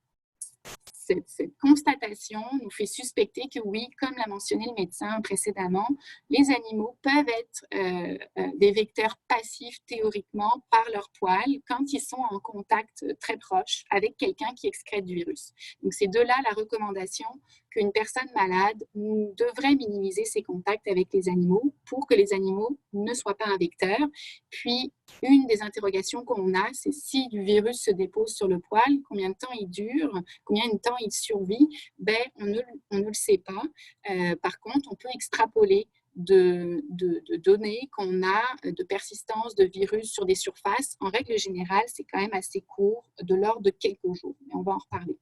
S6: cette constatation nous fait suspecter que oui, comme l'a mentionné le médecin précédemment, les animaux peuvent être des vecteurs passifs théoriquement par leur poil quand ils sont en contact très proche avec quelqu'un qui excrète du virus. Donc, c'est de là la recommandation qu'une personne malade devrait minimiser ses contacts avec les animaux pour que les animaux ne soient pas un vecteur. Puis, une des interrogations qu'on a, c'est si du virus se dépose sur le poil, combien de temps il dure, combien de temps il survit, on ne le sait pas. Par contre, on peut extrapoler de données qu'on a de persistance de virus sur des surfaces. En règle générale, c'est quand même assez court, de l'ordre de quelques jours, mais on va en reparler.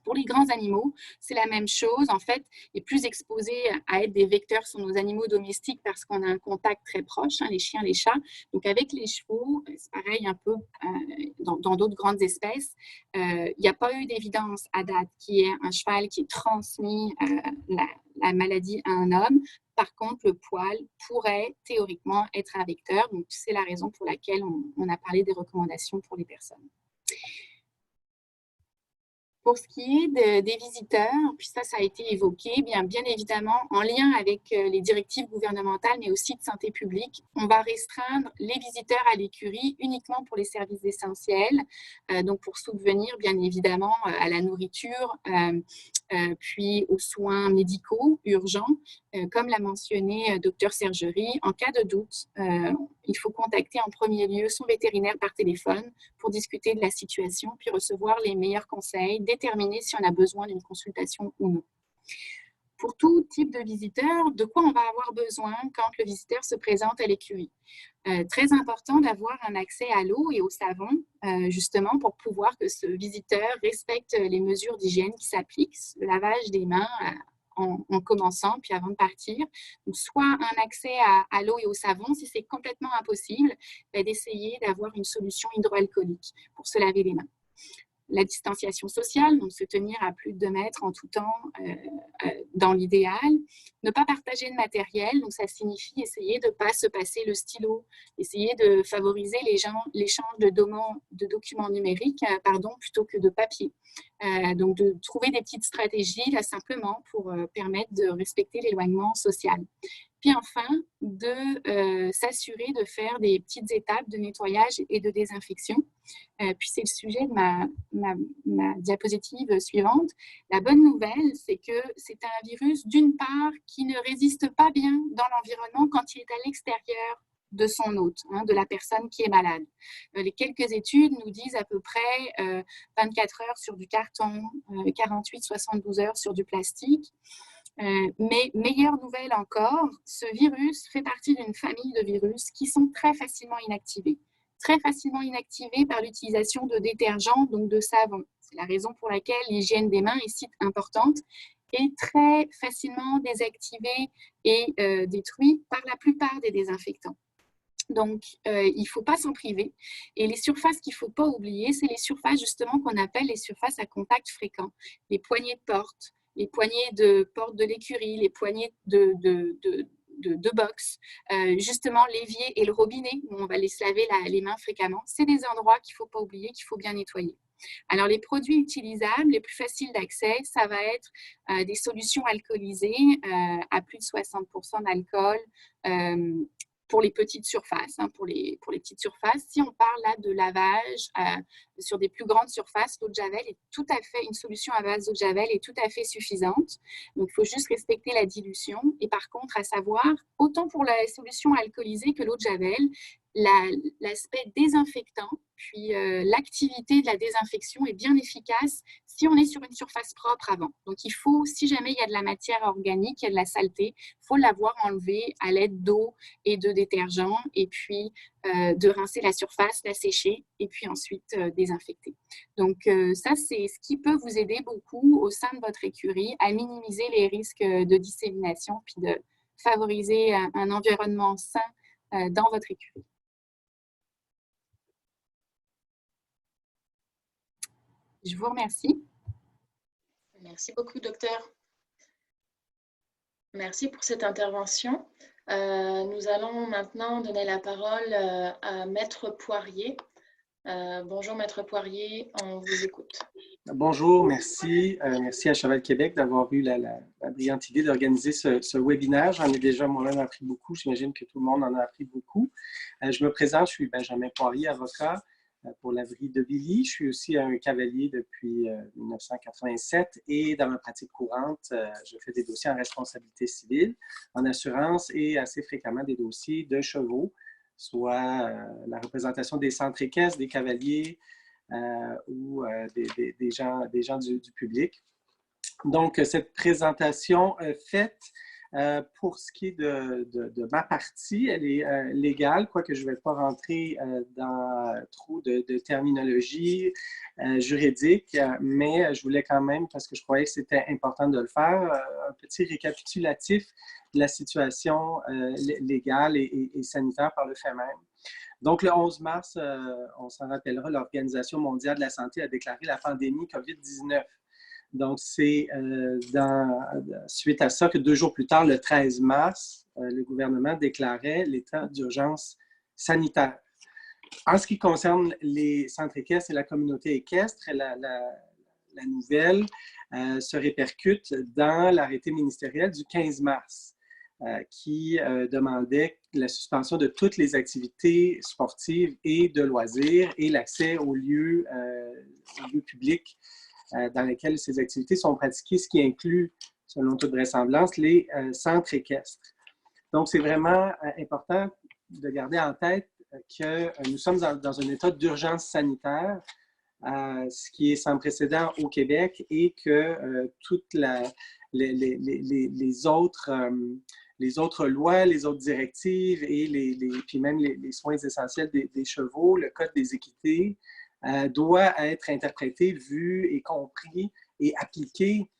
S6: Pour les grands animaux, c'est la même chose. En fait, les plus exposés à être des vecteurs sont nos animaux domestiques parce qu'on a un contact très proche, les chiens, les chats. Donc, avec les chevaux, c'est pareil un peu dans d'autres grandes espèces. Il n'y a pas eu d'évidence à date qu'il y ait un cheval qui ait transmis la maladie à un homme. Par contre, le poil pourrait théoriquement être un vecteur. Donc, c'est la raison pour laquelle on a parlé des recommandations pour les personnes. Pour ce qui est des visiteurs, puis ça a été évoqué, bien évidemment, en lien avec les directives gouvernementales, mais aussi de santé publique, on va restreindre les visiteurs à l'écurie uniquement pour les services essentiels, donc pour subvenir, bien évidemment, à la nourriture, puis aux soins médicaux urgents. Comme l'a mentionné Dr Sergerie, en cas de doute, il faut contacter en premier lieu son vétérinaire par téléphone pour discuter de la situation, puis recevoir les meilleurs conseils, déterminer si on a besoin d'une consultation ou non. pour tout type de visiteur, de quoi on va avoir besoin quand le visiteur se présente à l'écurie. Très important d'avoir un accès à l'eau et au savon, justement pour pouvoir que ce visiteur respecte les mesures d'hygiène qui s'appliquent, le lavage des mains en commençant, puis avant de partir. Donc, soit un accès à l'eau et au savon, si c'est complètement impossible, d'essayer d'avoir une solution hydroalcoolique pour se laver les mains. La distanciation sociale, donc se tenir à plus de 2 mètres en tout temps dans l'idéal. Ne pas partager de matériel, donc ça signifie essayer de ne pas se passer le stylo, essayer de favoriser l'échange de documents numériques plutôt que de papier. Donc de trouver des petites stratégies là, simplement pour permettre de respecter l'éloignement social. Puis enfin, de s'assurer de faire des petites étapes de nettoyage et de désinfection. Puis c'est le sujet de ma diapositive suivante. La bonne nouvelle, c'est que c'est un virus, d'une part, qui ne résiste pas bien dans l'environnement quand il est à l'extérieur de son hôte, de la personne qui est malade. Les quelques études nous disent à peu près 24 heures sur du carton, 48-72 heures sur du plastique. Mais meilleure nouvelle encore, ce virus fait partie d'une famille de virus qui sont très facilement inactivés. Très facilement inactivés par l'utilisation de détergents, donc de savon. C'est la raison pour laquelle l'hygiène des mains est si importante et très facilement désactivé et détruit par la plupart des désinfectants. Donc, il ne faut pas s'en priver. Et les surfaces qu'il ne faut pas oublier, c'est les surfaces justement qu'on appelle les surfaces à contact fréquent. Les poignées de porte, les poignées de porte de l'écurie, les poignées de box, justement l'évier et le robinet, où on va se laver les mains fréquemment. C'est des endroits qu'il ne faut pas oublier, qu'il faut bien nettoyer. Alors, les produits utilisables, les plus faciles d'accès, ça va être des solutions alcoolisées à plus de 60% d'alcool, pour les petites surfaces, pour les petites surfaces. Si on parle là de lavage sur des plus grandes surfaces, l'eau de Javel est tout à fait, une solution à base d'eau de Javel est tout à fait suffisante. Donc, il faut juste respecter la dilution. Et par contre, à savoir, autant pour la solution alcoolisée que l'eau de Javel, l'aspect désinfectant, puis l'activité de la désinfection est bien efficace si on est sur une surface propre avant. Donc, il faut, si jamais il y a de la matière organique, il y a de la saleté, il faut l'avoir enlevée à l'aide d'eau et de détergent, et puis de rincer la surface, la sécher, et puis ensuite désinfecter. Donc, ça, c'est ce qui peut vous aider beaucoup au sein de votre écurie à minimiser les risques de dissémination, puis de favoriser un environnement sain dans votre écurie. Je vous remercie.
S1: Merci beaucoup, docteur. Merci pour cette intervention. Nous allons maintenant donner la parole à Maître Poirier. Bonjour, Maître Poirier, on vous écoute.
S7: Bonjour, merci. Merci à Cheval Québec d'avoir eu la brillante idée d'organiser ce webinaire. J'en ai déjà moi-même appris beaucoup. J'imagine que tout le monde en a appris beaucoup. Je me présente, je suis Benjamin Poirier, avocat pour laverie de Billy. Je suis aussi un cavalier depuis 1987 et dans ma pratique courante, je fais des dossiers en responsabilité civile, en assurance et assez fréquemment des dossiers de chevaux, soit la représentation des centres équestres, des cavaliers ou des gens du public. Donc, cette présentation faite, pour ce qui est de ma partie, elle est légale, quoique je ne vais pas rentrer dans trop de terminologie juridique, mais je voulais quand même, parce que je croyais que c'était important de le faire, un petit récapitulatif de la situation légale et sanitaire par le fait même. Donc, le 11 mars, on s'en rappellera, l'Organisation mondiale de la santé a déclaré la pandémie COVID-19. Donc, c'est suite à ça que 2 jours plus tard, le 13 mars, le gouvernement déclarait l'état d'urgence sanitaire. En ce qui concerne les centres équestres et la communauté équestre, la nouvelle se répercute dans l'arrêté ministériel du 15 mars qui demandait la suspension de toutes les activités sportives et de loisirs et l'accès aux lieux publics dans lesquels ces activités sont pratiquées, ce qui inclut, selon toute vraisemblance, les centres équestres. Donc, c'est vraiment important de garder en tête que nous sommes dans un état d'urgence sanitaire, ce qui est sans précédent au Québec, et que toute les autres lois, les autres directives et puis même les soins essentiels des chevaux, le Code des équités, doit être interprété, vu et compris et appliqué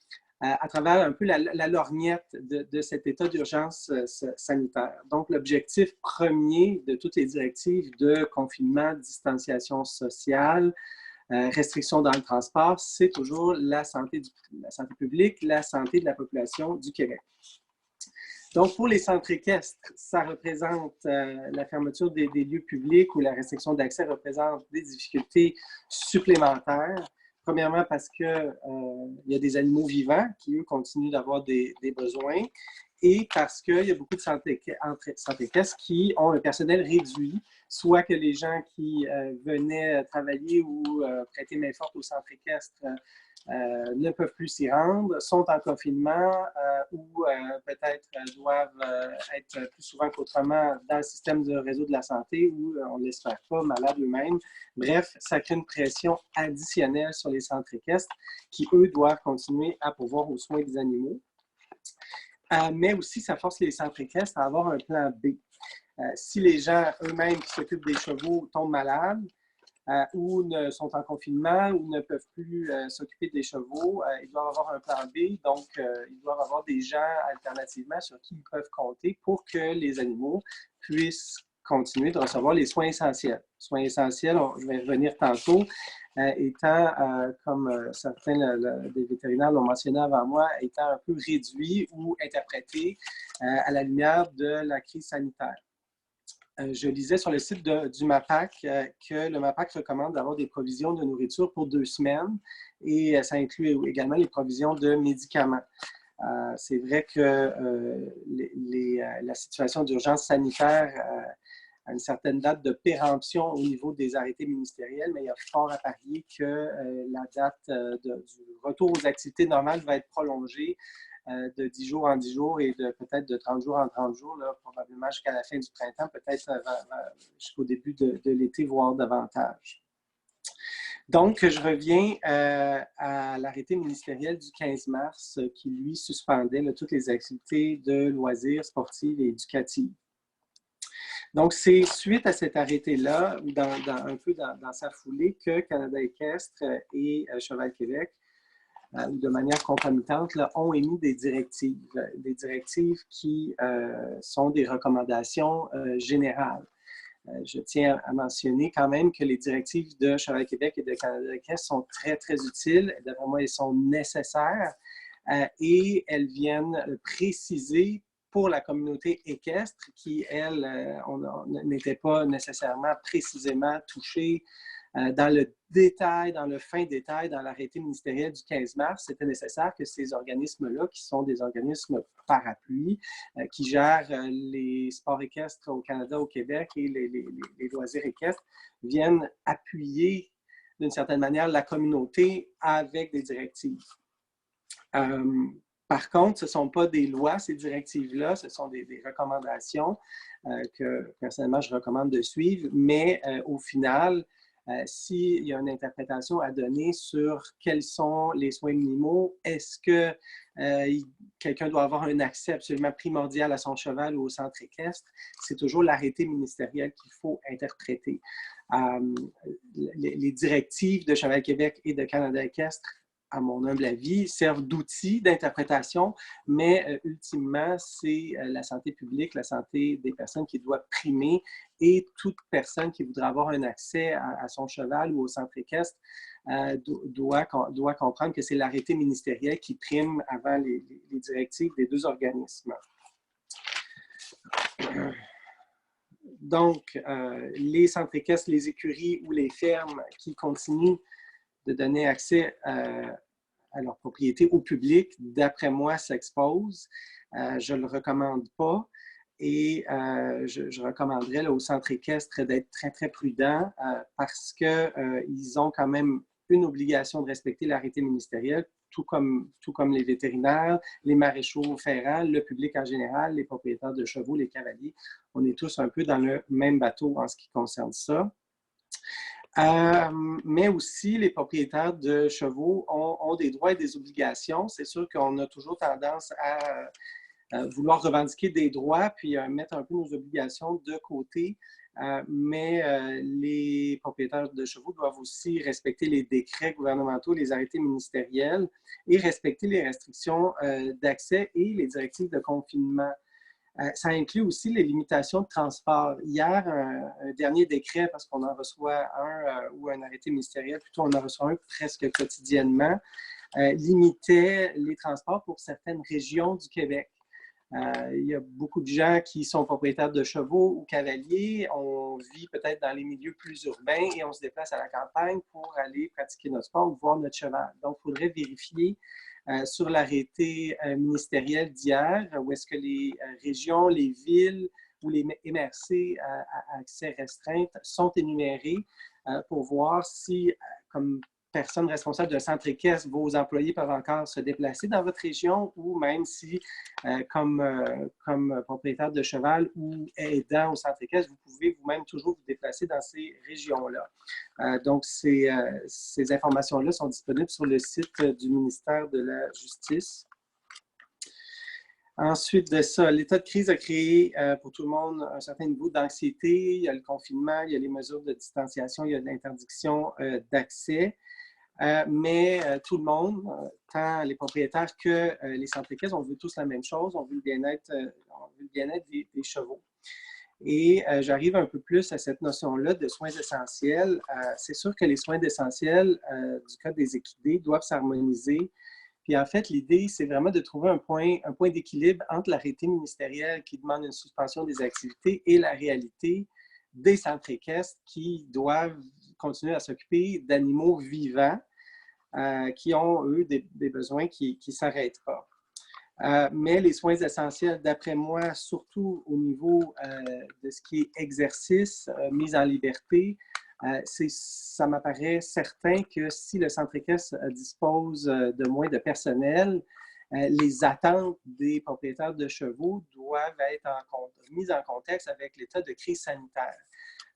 S7: à travers un peu la lorgnette de cet état d'urgence sanitaire. Donc, l'objectif premier de toutes les directives de confinement, distanciation sociale, restrictions dans le transport, c'est toujours la santé publique, la santé de la population du Québec. Donc, pour les centres équestres, ça représente la fermeture des lieux publics où la restriction d'accès représente des difficultés supplémentaires. Premièrement, parce qu'il y a des animaux vivants qui, eux, continuent d'avoir des besoins et parce qu'il y a beaucoup de centres équestres qui ont un personnel réduit, soit que les gens qui venaient travailler ou prêter main forte au centre équestre ne peuvent plus s'y rendre, sont en confinement ou peut-être doivent être plus souvent qu'autrement dans le système de réseau de la santé ou on ne l'espère pas, malades eux-mêmes. Bref, ça crée une pression additionnelle sur les centres équestres qui, eux, doivent continuer à pourvoir aux soins des animaux. Mais aussi, ça force les centres équestres à avoir un plan B. Si les gens eux-mêmes qui s'occupent des chevaux tombent malades, ou sont en confinement ou ne peuvent plus s'occuper des chevaux, ils doivent avoir un plan B, donc ils doivent avoir des gens alternativement sur qui ils peuvent compter pour que les animaux puissent continuer de recevoir les soins essentiels. Soins essentiels, je vais revenir tantôt, étant, comme certains des vétérinaires l'ont mentionné avant moi, étant un peu réduits ou interprétés à la lumière de la crise sanitaire. Je lisais sur le site du MAPAC que le MAPAC recommande d'avoir des provisions de nourriture pour 2 semaines et ça inclut également les provisions de médicaments. C'est vrai que la situation d'urgence sanitaire a une certaine date de péremption au niveau des arrêtés ministériels, mais il y a fort à parier que la date du retour aux activités normales va être prolongée de 10 jours en 10 jours et peut-être de 30 jours en 30 jours, là, probablement jusqu'à la fin du printemps, peut-être jusqu'au début de l'été, voire davantage. Donc, je reviens à l'arrêté ministériel du 15 mars qui, lui, suspendait toutes les activités de loisirs, sportives et éducatives. Donc, c'est suite à cet arrêté-là, un peu dans sa foulée, que Canada Équestre et Cheval Québec ou de manière concomitante, là, ont émis des directives qui sont des recommandations générales. Je tiens à mentionner quand même que les directives de Cheval Québec et de Canada Équestre sont très, très utiles. D'après moi, elles sont nécessaires et elles viennent préciser pour la communauté équestre qui, elle, n'était pas nécessairement précisément touchée dans le détail, dans le fin détail, dans l'arrêté ministériel du 15 mars, c'était nécessaire que ces organismes-là, qui sont des organismes parapluies, qui gèrent les sports équestres au Canada, au Québec et les loisirs équestres, viennent appuyer d'une certaine manière la communauté avec des directives. Par contre, ce ne sont pas des lois, ces directives-là, ce sont des recommandations que personnellement je recommande de suivre, mais au final, s'il y a une interprétation à donner sur quels sont les soins minimaux, est-ce que quelqu'un doit avoir un accès absolument primordial à son cheval ou au centre équestre, c'est toujours l'arrêté ministériel qu'il faut interpréter. Les directives de Cheval Québec et de Canada Équestre, à mon humble avis, servent d'outils d'interprétation, mais ultimement, c'est la santé publique, la santé des personnes qui doit primer et toute personne qui voudra avoir un accès à son cheval ou au centre équestre doit comprendre que c'est l'arrêté ministériel qui prime avant les directives des deux organismes. Donc, les centres équestres, les écuries ou les fermes qui continuent de donner accès à leur propriété au public, d'après moi, s'exposent. Je ne le recommande pas et je recommanderais là, au centre équestre d'être très, très prudent parce qu'ils ont quand même une obligation de respecter l'arrêté ministériel, tout comme les vétérinaires, les maréchaux ferrants, le public en général, les propriétaires de chevaux, les cavaliers. On est tous un peu dans le même bateau en ce qui concerne ça. Mais aussi, les propriétaires de chevaux ont des droits et des obligations. C'est sûr qu'on a toujours tendance à vouloir revendiquer des droits, puis mettre un peu nos obligations de côté. Mais les propriétaires de chevaux doivent aussi respecter les décrets gouvernementaux, les arrêtés ministériels et respecter les restrictions d'accès et les directives de confinement. Ça inclut aussi les limitations de transport. Hier, un dernier décret, parce qu'on en reçoit un ou un arrêté ministériel, plutôt on en reçoit un presque quotidiennement, limitait les transports pour certaines régions du Québec. Il y a beaucoup de gens qui sont propriétaires de chevaux ou cavaliers. On vit peut-être dans les milieux plus urbains et on se déplace à la campagne pour aller pratiquer notre sport ou voir notre cheval. Donc, il faudrait vérifier sur l'arrêté ministériel d'hier où est-ce que les régions, les villes ou les MRC à accès restreint sont énumérés pour voir si, comme personne responsable d'un centre équestre, vos employés peuvent encore se déplacer dans votre région ou même si, comme propriétaire de cheval ou aidant au centre équestre, vous pouvez vous-même toujours vous déplacer dans ces régions-là. Donc, ces informations-là sont disponibles sur le site du ministère de la Justice. Ensuite de ça, l'état de crise a créé pour tout le monde un certain niveau d'anxiété. Il y a le confinement, il y a les mesures de distanciation, il y a l'interdiction d'accès. Mais tout le monde, tant les propriétaires que les centres équestres, on veut tous la même chose, on veut le bien-être des chevaux. Et j'arrive un peu plus à cette notion-là de soins essentiels. C'est sûr que les soins essentiels du Code des équidés doivent s'harmoniser. Puis en fait, l'idée, c'est vraiment de trouver un point d'équilibre entre l'arrêté ministériel qui demande une suspension des activités et la réalité des centres équestres qui doivent continuer à s'occuper d'animaux vivants qui ont, eux, des besoins qui ne s'arrêtent pas. Mais les soins essentiels, d'après moi, surtout au niveau de ce qui est exercice, mise en liberté, ça m'apparaît certain que si le centre équestre dispose de moins de personnel, les attentes des propriétaires de chevaux doivent être mises en contexte avec l'état de crise sanitaire.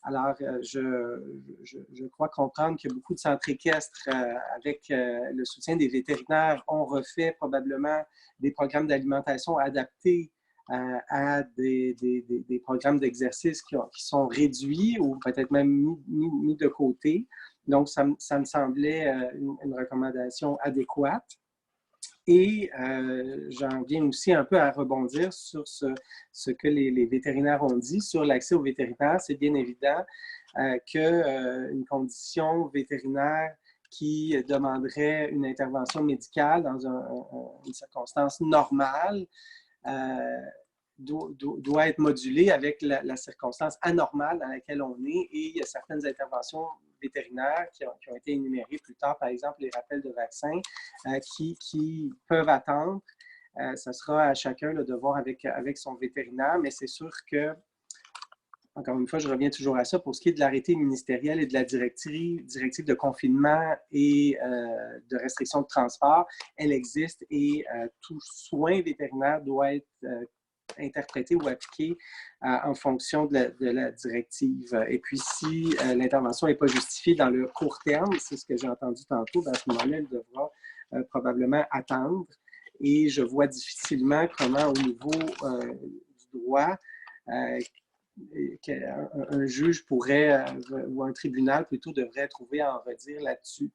S7: Alors, je crois comprendre que beaucoup de centres équestres, avec le soutien des vétérinaires, ont refait probablement des programmes d'alimentation adaptés à des programmes d'exercice qui sont réduits ou peut-être même mis de côté. Donc, ça me semblait une recommandation adéquate. Et j'en viens aussi un peu à rebondir sur ce que les vétérinaires ont dit sur l'accès aux vétérinaires. C'est bien évident qu'une condition vétérinaire qui demanderait une intervention médicale dans une circonstance normale doit être modulée avec la circonstance anormale dans laquelle on est. Et il y a certaines interventions vétérinaires qui ont été énumérées plus tard, par exemple les rappels de vaccins, qui peuvent attendre. Ça sera à chacun de voir avec son vétérinaire, mais c'est sûr que, encore une fois, je reviens toujours à ça, pour ce qui est de l'arrêté ministériel et de la directive de confinement et de restriction de transport, elle existe et tout soin vétérinaire doit être interprété ou appliqué en fonction de la directive. Et puis, si l'intervention n'est pas justifiée dans le court terme, c'est ce que j'ai entendu tantôt, à ce moment-là, elle devra probablement attendre. Et je vois difficilement comment, au niveau du droit, un juge pourrait, ou un tribunal plutôt, devrait trouver à en redire là-dessus.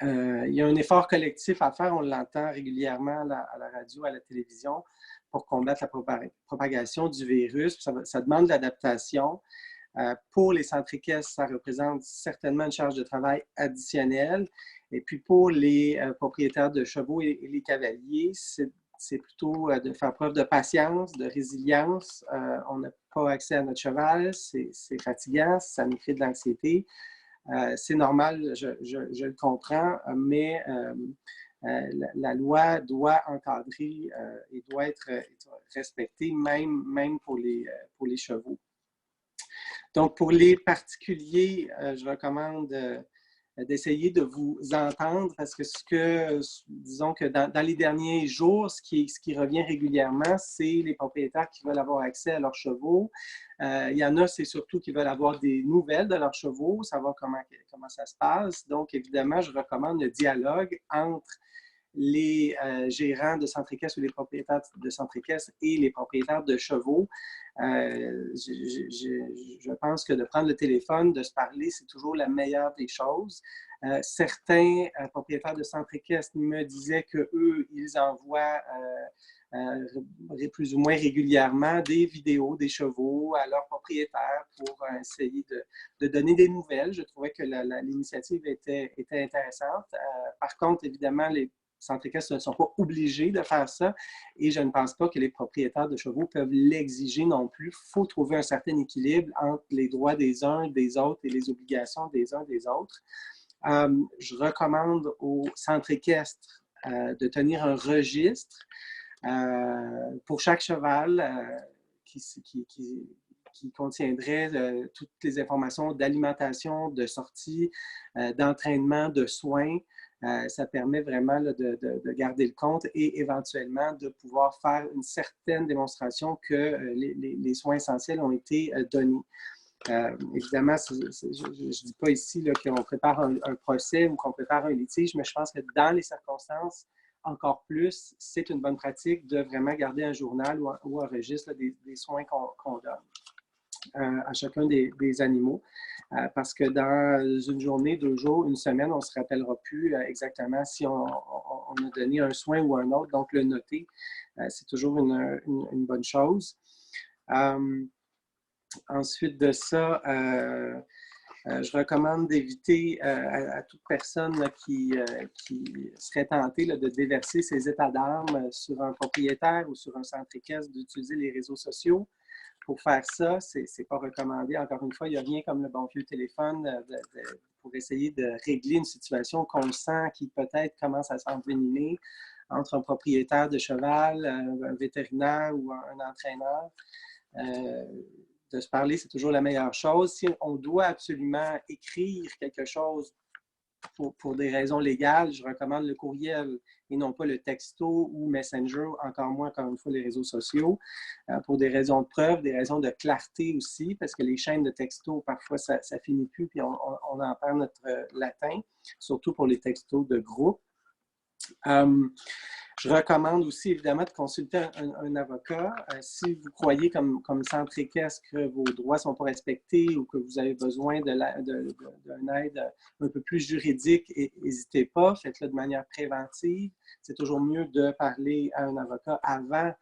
S7: Il y a un effort collectif à faire, on l'entend régulièrement à la radio, à la télévision, pour combattre la propagation du virus. Ça demande de l'adaptation. Pour les centres équestres, ça représente certainement une charge de travail additionnelle. Et puis pour les propriétaires de chevaux et les cavaliers, c'est plutôt de faire preuve de patience, de résilience. On n'a pas accès à notre cheval, c'est fatigant, ça nous crée de l'anxiété. C'est normal, je le comprends, mais la loi doit encadrer et doit être respectée, même pour les chevaux. Donc, pour les particuliers, je recommande d'essayer de vous entendre parce que, disons que dans les derniers jours, ce qui revient régulièrement, c'est les propriétaires qui veulent avoir accès à leurs chevaux. Il y en a, c'est surtout qui veulent avoir des nouvelles de leurs chevaux, savoir comment ça se passe. Donc, évidemment, je recommande le dialogue entre les gérants de centres équestres ou les propriétaires de centres équestres et les propriétaires de chevaux. Je pense que de prendre le téléphone, de se parler, c'est toujours la meilleure des choses. Certains propriétaires de centres équestres me disaient qu'eux, ils envoient plus ou moins régulièrement des vidéos des chevaux à leurs propriétaires pour essayer de donner des nouvelles. Je trouvais que l'initiative était intéressante. Par contre, évidemment, les centres équestres ne sont pas obligés de faire ça et je ne pense pas que les propriétaires de chevaux peuvent l'exiger non plus. Il faut trouver un certain équilibre entre les droits des uns, des autres et les obligations des uns des autres. Je recommande aux centres équestres de tenir un registre pour chaque cheval qui contiendrait toutes les informations d'alimentation, de sortie, d'entraînement, de soins. Ça permet vraiment là, de garder le compte et éventuellement de pouvoir faire une certaine démonstration que les soins essentiels ont été donnés. Évidemment, je ne dis pas ici qu'on prépare un procès ou qu'on prépare un litige, mais je pense que dans les circonstances, encore plus, c'est une bonne pratique de vraiment garder un journal ou un registre là, des soins qu'on donne à chacun des animaux. Parce que dans une journée, 2 jours, une semaine, on ne se rappellera plus exactement si on a donné un soin ou un autre. Donc, le noter, c'est toujours une bonne chose. Ensuite de ça, je recommande d'éviter à toute personne là, qui serait tentée là, de déverser ses états d'âme sur un propriétaire ou sur un centre équestre d'utiliser les réseaux sociaux. Pour faire ça, ce n'est pas recommandé. Encore une fois, il n'y a rien comme le bon vieux téléphone pour essayer de régler une situation qu'on sent qui peut-être commence à s'envenimer entre un propriétaire de cheval, un vétérinaire ou un entraîneur. De se parler, c'est toujours la meilleure chose. Si on doit absolument écrire quelque chose pour des raisons légales, je recommande le courriel et non pas le texto ou Messenger, encore moins, encore une fois, les réseaux sociaux, pour des raisons de preuve, des raisons de clarté aussi, parce que les chaînes de texto, parfois, ça finit plus, puis on en perd notre latin, surtout pour les textos de groupe. Je recommande aussi, évidemment, de consulter un avocat. Si vous croyez, comme centre équestre, que vos droits ne sont pas respectés ou que vous avez besoin d'une aide un peu plus juridique, n'hésitez pas, faites-le de manière préventive. C'est toujours mieux de parler à un avocat avant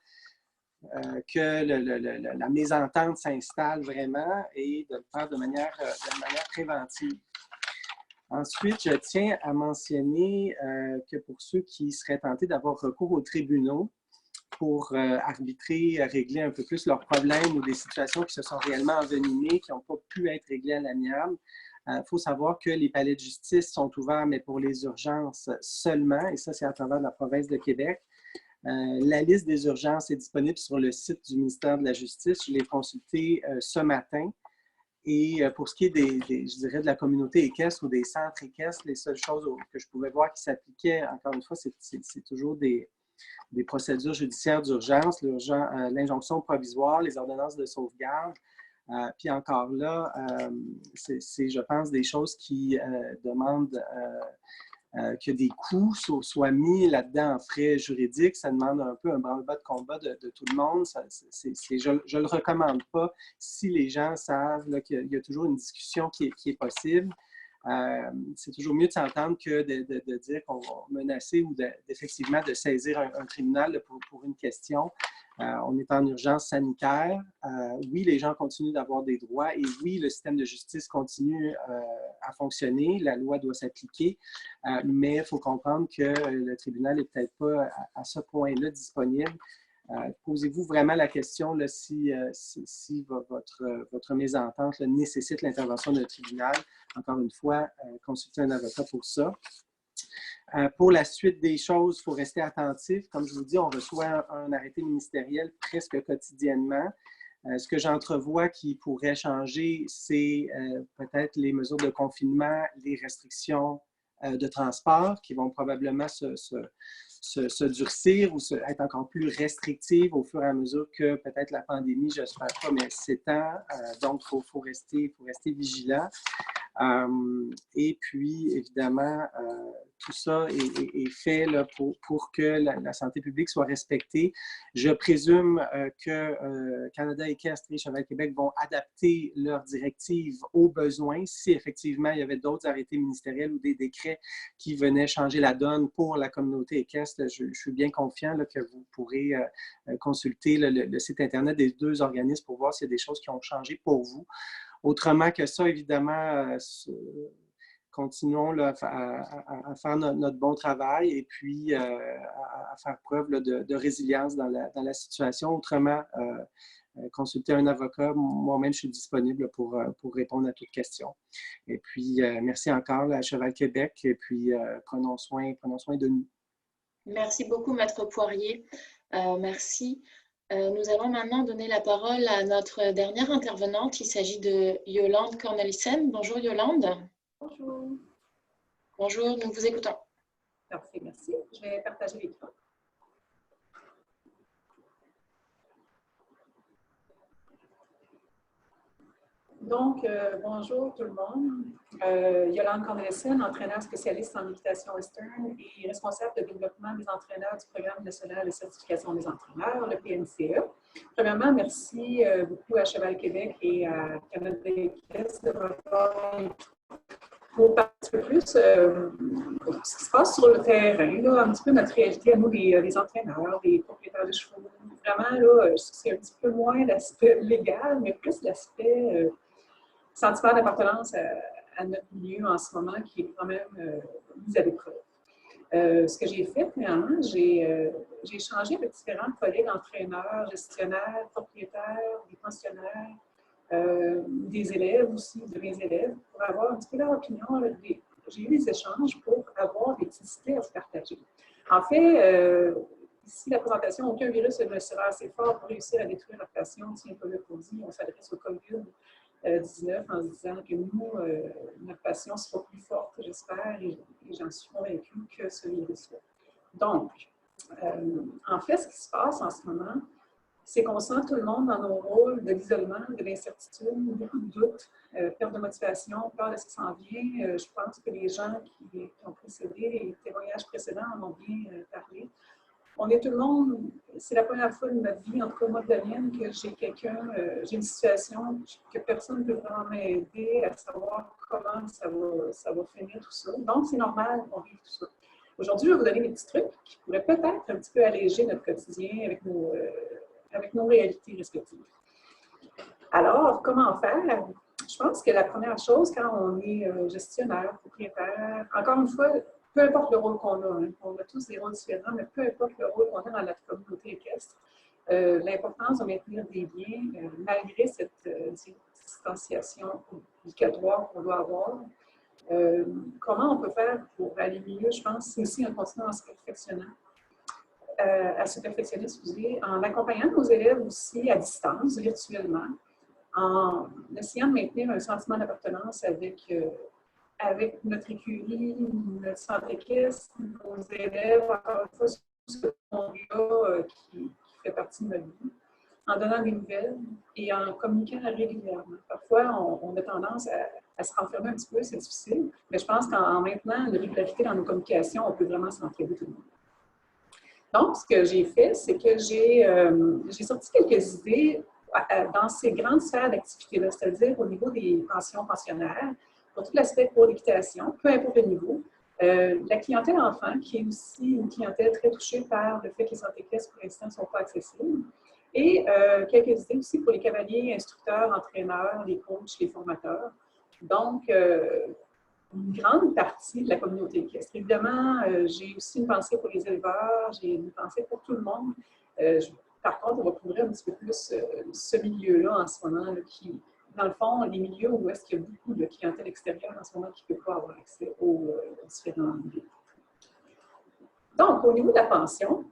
S7: que la mésentente s'installe vraiment et de le faire de manière préventive. Ensuite, je tiens à mentionner que pour ceux qui seraient tentés d'avoir recours aux tribunaux pour arbitrer, régler un peu plus leurs problèmes ou des situations qui se sont réellement envenimées, qui n'ont pas pu être réglées à l'amiable, il faut savoir que les palais de justice sont ouverts, mais pour les urgences seulement, et ça, c'est à travers la province de Québec. La liste des urgences est disponible sur le site du ministère de la Justice. Je l'ai consulté ce matin. Et pour ce qui est je dirais, de la communauté équestre ou des centres équestres, les seules choses que je pouvais voir qui s'appliquaient, encore une fois, c'est toujours des procédures judiciaires d'urgence, l'injonction provisoire, les ordonnances de sauvegarde. Puis encore là, c'est, je pense, des choses qui demandent que des coûts soient mis là-dedans en frais juridiques. Ça demande un peu un branle-bas de combat de tout le monde. Je ne le recommande pas si les gens savent qu'il y a toujours une discussion qui est possible. C'est toujours mieux de s'entendre que de dire qu'on va menacer ou effectivement de saisir un tribunal pour une question. On est en urgence sanitaire. Oui, les gens continuent d'avoir des droits et oui, le système de justice continue à fonctionner. La loi doit s'appliquer, mais il faut comprendre que le tribunal n'est peut-être pas à ce point-là disponible. Posez-vous vraiment la question là, si votre mésentente là, nécessite l'intervention d'un tribunal. Encore une fois, consultez un avocat pour ça. Pour la suite des choses, il faut rester attentif. Comme je vous dis, on reçoit un arrêté ministériel presque quotidiennement. Ce que j'entrevois qui pourrait changer, c'est peut-être les mesures de confinement, les restrictions de transport qui vont probablement se durcir ou être encore plus restrictives au fur et à mesure que peut-être la pandémie, j'espère pas, mais s'étend. Donc, il faut rester vigilant. Et puis, évidemment, tout ça est fait là, pour que la santé publique soit respectée. Je présume que Canada Équestre et Cheval Québec vont adapter leurs directives aux besoins si effectivement il y avait d'autres arrêtés ministériels ou des décrets qui venaient changer la donne pour la communauté équestre. Je suis bien confiant là, que vous pourrez consulter le site Internet des deux organismes pour voir s'il y a des choses qui ont changé pour vous. Autrement que ça, évidemment, continuons là, à faire notre bon travail et puis à faire preuve là, de résilience dans la situation. Autrement, consulter un avocat. Moi-même, je suis disponible pour répondre à toutes questions. Et puis, merci encore là, à Cheval Québec et puis prenons soin de nous.
S1: Merci beaucoup, Maître Poirier. Merci. Nous allons maintenant donner la parole à notre dernière intervenante. Il s'agit de Yolande Cornelissen. Bonjour Yolande.
S8: Bonjour.
S1: Bonjour, nous vous écoutons.
S8: Parfait, merci. Je vais partager l'écran. Donc, bonjour tout le monde. Yolande Cornelissen, entraîneur spécialiste en équitation western et responsable de développement des entraîneurs du Programme national de certification des entraîneurs, le PNCE. Premièrement, merci beaucoup à Cheval Québec et à Canada Équestre de m'avoir pour parler un peu plus ce qui se passe sur le terrain, là, un petit peu notre réalité à nous, les entraîneurs, les propriétaires de chevaux. Vraiment, là, c'est un petit peu moins l'aspect légal, mais plus l'aspect sentiment d'appartenance à notre milieu en ce moment qui est quand même mis à l'épreuve. Ce que j'ai fait, finalement, j'ai échangé avec différents collègues entraîneurs, gestionnaires, propriétaires, des pensionnaires, des élèves aussi, de mes élèves, pour avoir un petit peu leur opinion. J'ai eu des échanges pour avoir des petites idées à vous partager. En fait, ici, la présentation, aucun virus ne sera assez fort pour réussir à détruire la passion. Tiens, comme le dit, on s'adresse au COVID-19 en se disant que nous, notre passion sera plus forte, j'espère, et j'en suis convaincue que ce virus-là. Donc, en fait, ce qui se passe en ce moment, c'est qu'on sent tout le monde dans nos rôles de l'isolement, de l'incertitude, beaucoup de doutes, perte de motivation, peur de ce qui s'en vient. Je pense que les gens qui ont précédé, les témoignages précédents en ont bien parlé. On est tout le monde, c'est la première fois de ma vie, en tout cas moi de la mienne, que j'ai une situation que personne ne peut vraiment m'aider à savoir comment ça va finir tout ça. Donc, c'est normal qu'on vive tout ça. Aujourd'hui, je vais vous donner des petits trucs qui pourraient peut-être un petit peu alléger notre quotidien avec nos réalités respectives. Alors, comment faire? Je pense que la première chose, quand on est gestionnaire, propriétaire, encore une fois, peu importe le rôle qu'on a, hein, on a tous des rôles différents, mais peu importe le rôle qu'on a dans notre communauté équestre, l'importance de maintenir des liens, malgré cette distanciation obligatoire qu'on doit avoir. Comment on peut faire pour aller mieux? Je pense que c'est aussi en continuant à se perfectionner, en accompagnant nos élèves aussi à distance, virtuellement, en essayant de maintenir un sentiment d'appartenance avec notre écurie, notre centre équestre, nos élèves, encore une fois, ce monde-là qui fait partie de notre vie, en donnant des nouvelles et en communiquant régulièrement. Parfois, on a tendance à se renfermer un petit peu, c'est difficile, mais je pense qu'en maintenant une régularité dans nos communications, on peut vraiment s'entraider tout le monde. Donc, ce que j'ai fait, c'est que j'ai sorti quelques idées dans ces grandes sphères d'activité-là, c'est-à-dire au niveau des pensionnaires, pour tout l'aspect pour l'équitation, peu importe le niveau. La clientèle enfant, qui est aussi une clientèle très touchée par le fait que les centres équestres, pour l'instant, ne sont pas accessibles. Et quelques idées aussi pour les cavaliers, instructeurs, entraîneurs, les coachs, les formateurs. Donc, une grande partie de la communauté équestre. Évidemment, j'ai aussi une pensée pour les éleveurs, j'ai une pensée pour tout le monde. Par contre, on va couvrir un petit peu plus ce milieu-là en ce moment, là, qui, dans le fond, les milieux où est-ce qu'il y a beaucoup de clientèle extérieure en ce moment qui ne peut pas avoir accès aux différents milieux. Donc, au niveau de la pension,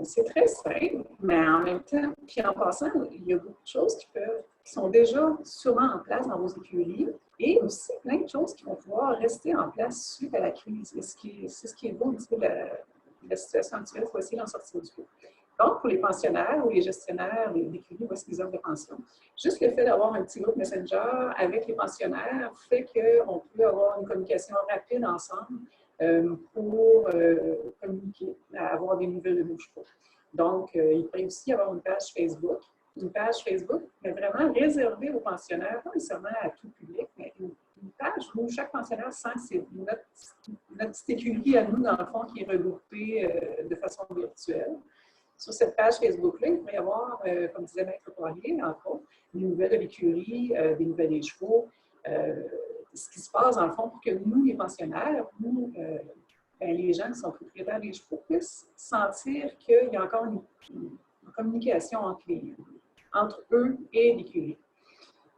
S8: C'est très simple, mais en même temps, puis en passant, il y a beaucoup de choses qui sont déjà sûrement en place dans vos écuries et aussi plein de choses qui vont pouvoir rester en place suite à la crise. Et c'est ce qui est beau un petit peu de la situation actuelle, il faut essayer d'en sortir du coup. Donc, pour les pensionnaires ou les gestionnaires d'écuries ou les offres de pension, juste le fait d'avoir un petit groupe Messenger avec les pensionnaires fait qu'on peut avoir une communication rapide ensemble pour communiquer, avoir des nouvelles de nos chevaux. Donc, il pourrait aussi y avoir une page Facebook, mais vraiment réservée aux pensionnaires, pas nécessairement à tout public, mais une page où chaque pensionnaire sent que c'est notre petite écurie à nous, dans le fond, qui est regroupée de façon virtuelle. Sur cette page Facebook-là, il pourrait y avoir, comme disait Maître Poirier, entre autres, des nouvelles de l'écurie, des nouvelles des chevaux, ce qui se passe dans le fond pour que nous, les pensionnaires, nous, les gens qui sont propriétaires des chevaux, puissent sentir qu'il y a encore une communication entre eux et l'écurie.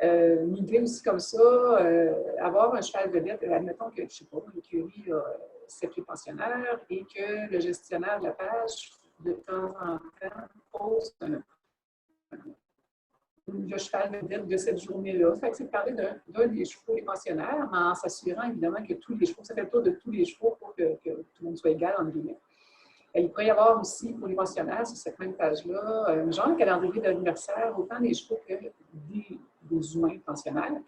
S8: Une idée aussi comme ça, avoir un cheval vedette, admettons que, je ne sais pas, l'écurie a 7 pensionnaires et que le gestionnaire de la page, de temps en temps, pose le cheval vedette de cette journée-là. Fait que c'est de parler d'un des chevaux des pensionnaires, mais en s'assurant évidemment que tous les chevaux, ça fait le tour de tous les chevaux pour que tout le monde soit égal, entre guillemets. Et il pourrait y avoir aussi, pour les pensionnaires, sur cette même page-là, un genre de calendrier d'anniversaire, autant des chevaux que des humains pensionnaires.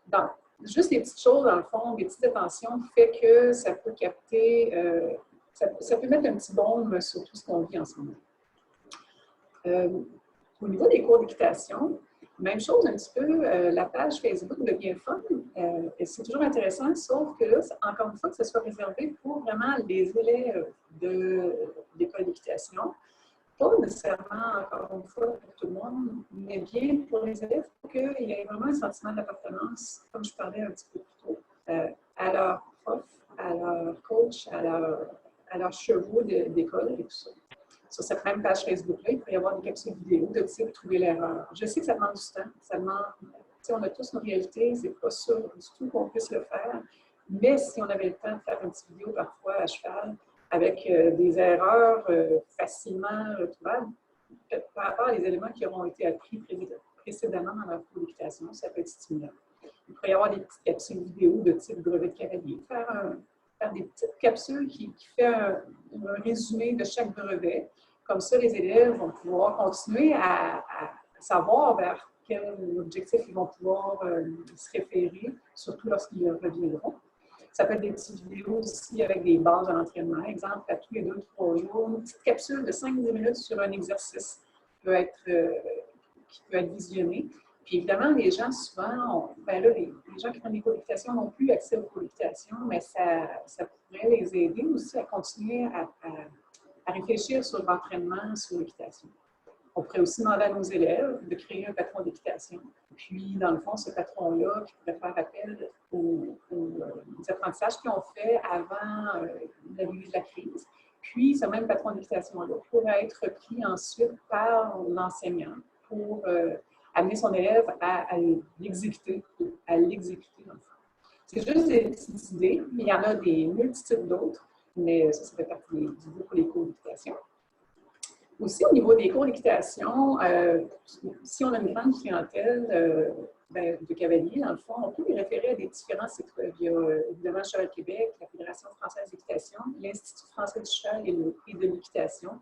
S8: Donc, juste des petites choses, dans le fond, des petites attentions qui fait que ça peut capter, ça peut mettre un petit baume sur tout ce qu'on vit en ce moment. Au niveau des cours d'équitation, même chose un petit peu, la page Facebook devient fun, et c'est toujours intéressant, sauf que là, encore une fois, que ce soit réservé pour vraiment les élèves de l'école d'équitation, pas nécessairement, encore une fois, pour tout le monde, mais bien pour les élèves, pour qu'il y ait vraiment un sentiment d'appartenance, comme je parlais un petit peu plus tôt, à leur prof, à leur coach, à leurs chevaux d'école et tout ça. Sur cette même page Facebook-là, il peut y avoir des capsules vidéo de type « Trouver l'erreur ». Je sais que ça demande du temps, ça demande, on a tous nos réalités, c'est pas sûr du tout qu'on puisse le faire, mais si on avait le temps de faire une petite vidéo parfois à cheval, avec des erreurs facilement retrouvables, par rapport à les éléments qui auront été appris précédemment dans leur cours d'équitation, ça peut être stimulant. Il pourrait y avoir des petites capsules vidéo de type brevet de cavalier, faire des petites capsules qui fait un résumé de chaque brevet. Comme ça, les élèves vont pouvoir continuer à savoir vers quel objectif ils vont pouvoir se référer, surtout lorsqu'ils reviendront. Ça peut être des petites vidéos aussi avec des bases de l'entraînement. Exemple, à tous les 2-3 jours, une petite capsule de 5-10 minutes sur un exercice qui peut être visionné. Puis évidemment, les gens, souvent, les gens qui prennent des cours d'équitation n'ont plus accès aux cours d'équitation, mais ça pourrait les aider aussi à continuer à réfléchir sur l'entraînement, sur l'équitation. On pourrait aussi demander à nos élèves de créer un patron d'équitation. Puis, dans le fond, ce patron-là qui pourrait faire appel aux apprentissages qu'ils ont fait avant l'arrivée de la crise. Puis, ce même patron d'équitation-là pourrait être repris ensuite par l'enseignant pour amener son élève à l'exécuter dans le fond. C'est juste des petites idées, mais il y en a des multitudes d'autres, mais ça fait partie des idées pour les cours d'équitation. Aussi, au niveau des cours d'équitation, si on a une grande clientèle de cavaliers, dans le fond, on peut les référer à des différents sites web. Il y a évidemment Cheval Québec, la Fédération française d'équitation, l'Institut français du cheval et de l'équitation,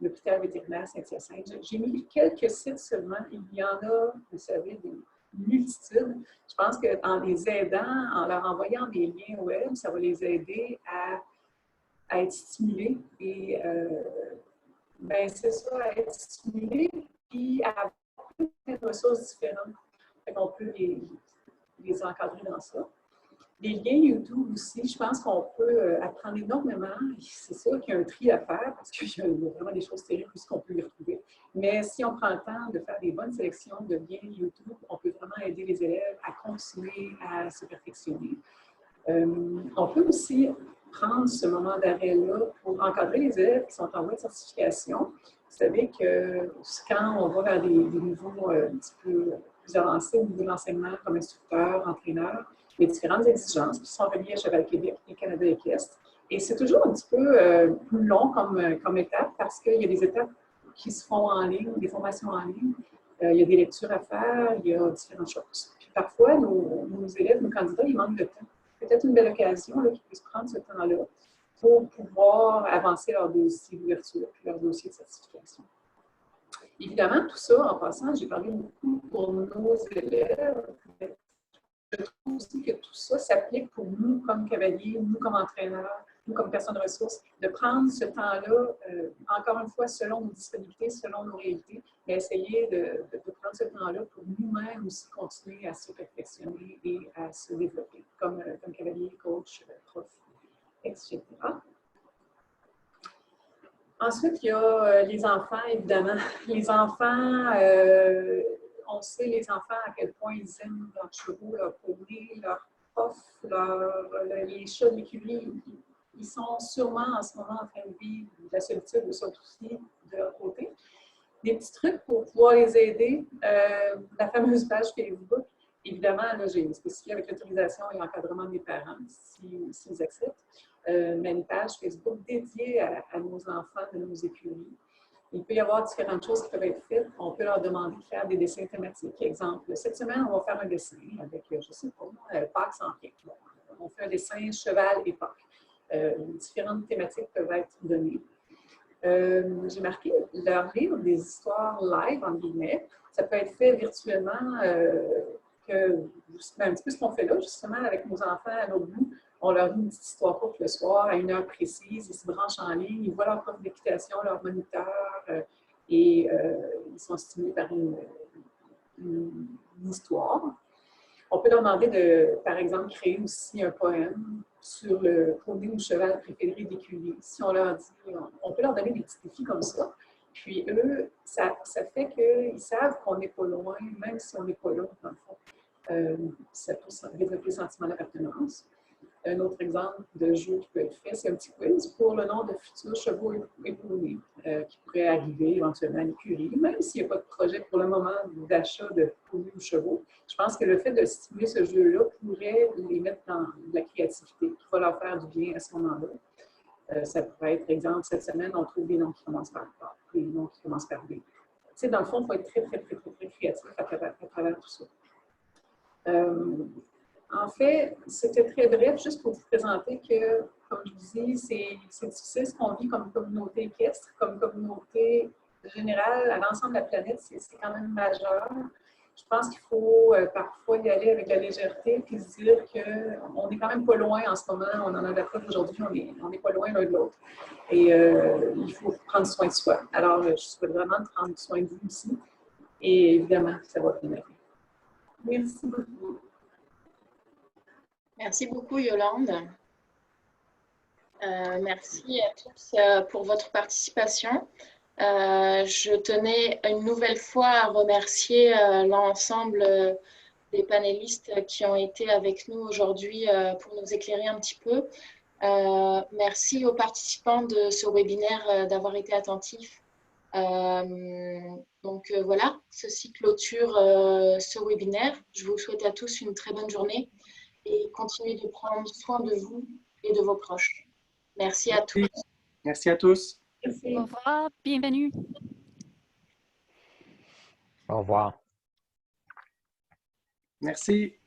S8: l'hôpital vétérinaire Saint-Hyacinthe. J'ai mis quelques sites seulement. Il y en a, vous savez, des multitudes. Je pense qu'en les aidant, en leur envoyant des liens web, ça va les aider à être stimulés et c'est ça, à être stimulés puis à avoir plein de ressources différentes. On peut les encadrer dans ça. Les liens YouTube aussi, je pense qu'on peut apprendre énormément. C'est sûr qu'il y a un tri à faire parce qu'il y a vraiment des choses terribles plus qu'on peut y retrouver. Mais si on prend le temps de faire des bonnes sélections de liens YouTube, on peut vraiment aider les élèves à continuer à se perfectionner. On peut aussi prendre ce moment d'arrêt-là pour encadrer les élèves qui sont en voie de certification. Vous savez que quand on va vers des niveaux un petit peu plus avancés au niveau de l'enseignement comme instructeur, entraîneur, les différentes exigences qui sont reliées à Cheval Québec et Canada Équestre. Et c'est toujours un petit peu plus long comme étape parce qu'il y a des étapes qui se font en ligne, des formations en ligne. Il y a des lectures à faire, il y a différentes choses. Puis parfois, nos élèves, nos candidats, ils manquent de temps. Peut-être une belle occasion qu'ils puissent prendre ce temps-là pour pouvoir avancer leur dossier d'ouverture puis leur dossier de certification. Évidemment, tout ça, en passant, j'ai parlé beaucoup pour nos élèves. Je trouve aussi que tout ça s'applique pour nous comme cavaliers, nous comme entraîneurs, nous comme personnes de ressources, de prendre ce temps-là, encore une fois, selon nos disponibilités, selon nos réalités, mais essayer de prendre ce temps-là pour nous-mêmes aussi continuer à se perfectionner et à se développer comme cavalier, coach, prof, etc. Ensuite, il y a les enfants, évidemment. Les enfants, on sait les enfants à quel point ils aiment leurs chevaux, leurs poneys, leurs profs, les chats de l'écurie. Ils sont sûrement en ce moment en train de vivre de la solitude, de ça aussi de leur côté. Des petits trucs pour pouvoir les aider. La fameuse page Facebook. Évidemment, là, j'ai spécifié avec l'autorisation et l'encadrement des parents, s'ils acceptent. Mais une page Facebook dédiée à nos enfants de nos écuries. Il peut y avoir différentes choses qui peuvent être faites. On peut leur demander de faire des dessins thématiques. Exemple, cette semaine, on va faire un dessin avec, je ne sais pas, Pâques sans rien. Bon, on fait un dessin cheval et Pâques. Différentes thématiques peuvent être données. J'ai marqué leur livre des histoires live, en guillemets. Ça peut être fait virtuellement, un petit peu ce qu'on fait là, justement, avec nos enfants à notre bout. On leur dit une petite histoire courte le soir, à une heure précise, ils se branchent en ligne, ils voient leur prof d'équitation, leur moniteur, et ils sont stimulés par une histoire. On peut leur demander de, par exemple, créer aussi un poème sur le poney ou cheval préféré d'écuyer. Si on leur dit, on peut leur donner des petits défis comme ça. Puis eux, ça fait qu'ils savent qu'on n'est pas loin, même si on n'est pas là, dans le fond. Ça peut développer le sentiment d'appartenance. Un autre exemple de jeu qui peut être fait, c'est un petit quiz pour le nom de futurs chevaux épousés qui pourraient arriver éventuellement à l'écurie, même s'il n'y a pas de projet pour le moment d'achat de poneys ou chevaux. Je pense que le fait de stimuler ce jeu-là pourrait les mettre dans de la créativité, qui va leur faire du bien à ce moment-là. Ça pourrait être, exemple, cette semaine, on trouve des noms qui commencent par A, des noms qui commencent par B. Tu sais, dans le fond, il faut être très créatif à travers tout ça. En fait, c'était très bref, juste pour vous présenter que, comme je vous dis, c'est difficile ce qu'on vit comme communauté équestre, comme communauté générale à l'ensemble de la planète, c'est quand même majeur. Je pense qu'il faut parfois y aller avec la légèreté et se dire qu'on n'est quand même pas loin en ce moment, on en a la preuve aujourd'hui, on n'est pas loin l'un de l'autre. Et il faut prendre soin de soi. Alors, je souhaite vraiment prendre soin de vous aussi. Et évidemment, ça va bien aller. Merci beaucoup.
S1: Merci beaucoup, Yolande. Merci à tous pour votre participation. Je tenais une nouvelle fois à remercier l'ensemble des panélistes qui ont été avec nous aujourd'hui pour nous éclairer un petit peu. Merci aux participants de ce webinaire d'avoir été attentifs. Donc voilà, ceci clôture ce webinaire. Je vous souhaite à tous une très bonne journée et continuez de prendre soin de vous et de vos proches. Merci à tous.
S7: Merci à tous.
S3: Au revoir, bienvenue.
S2: Au revoir.
S7: Merci.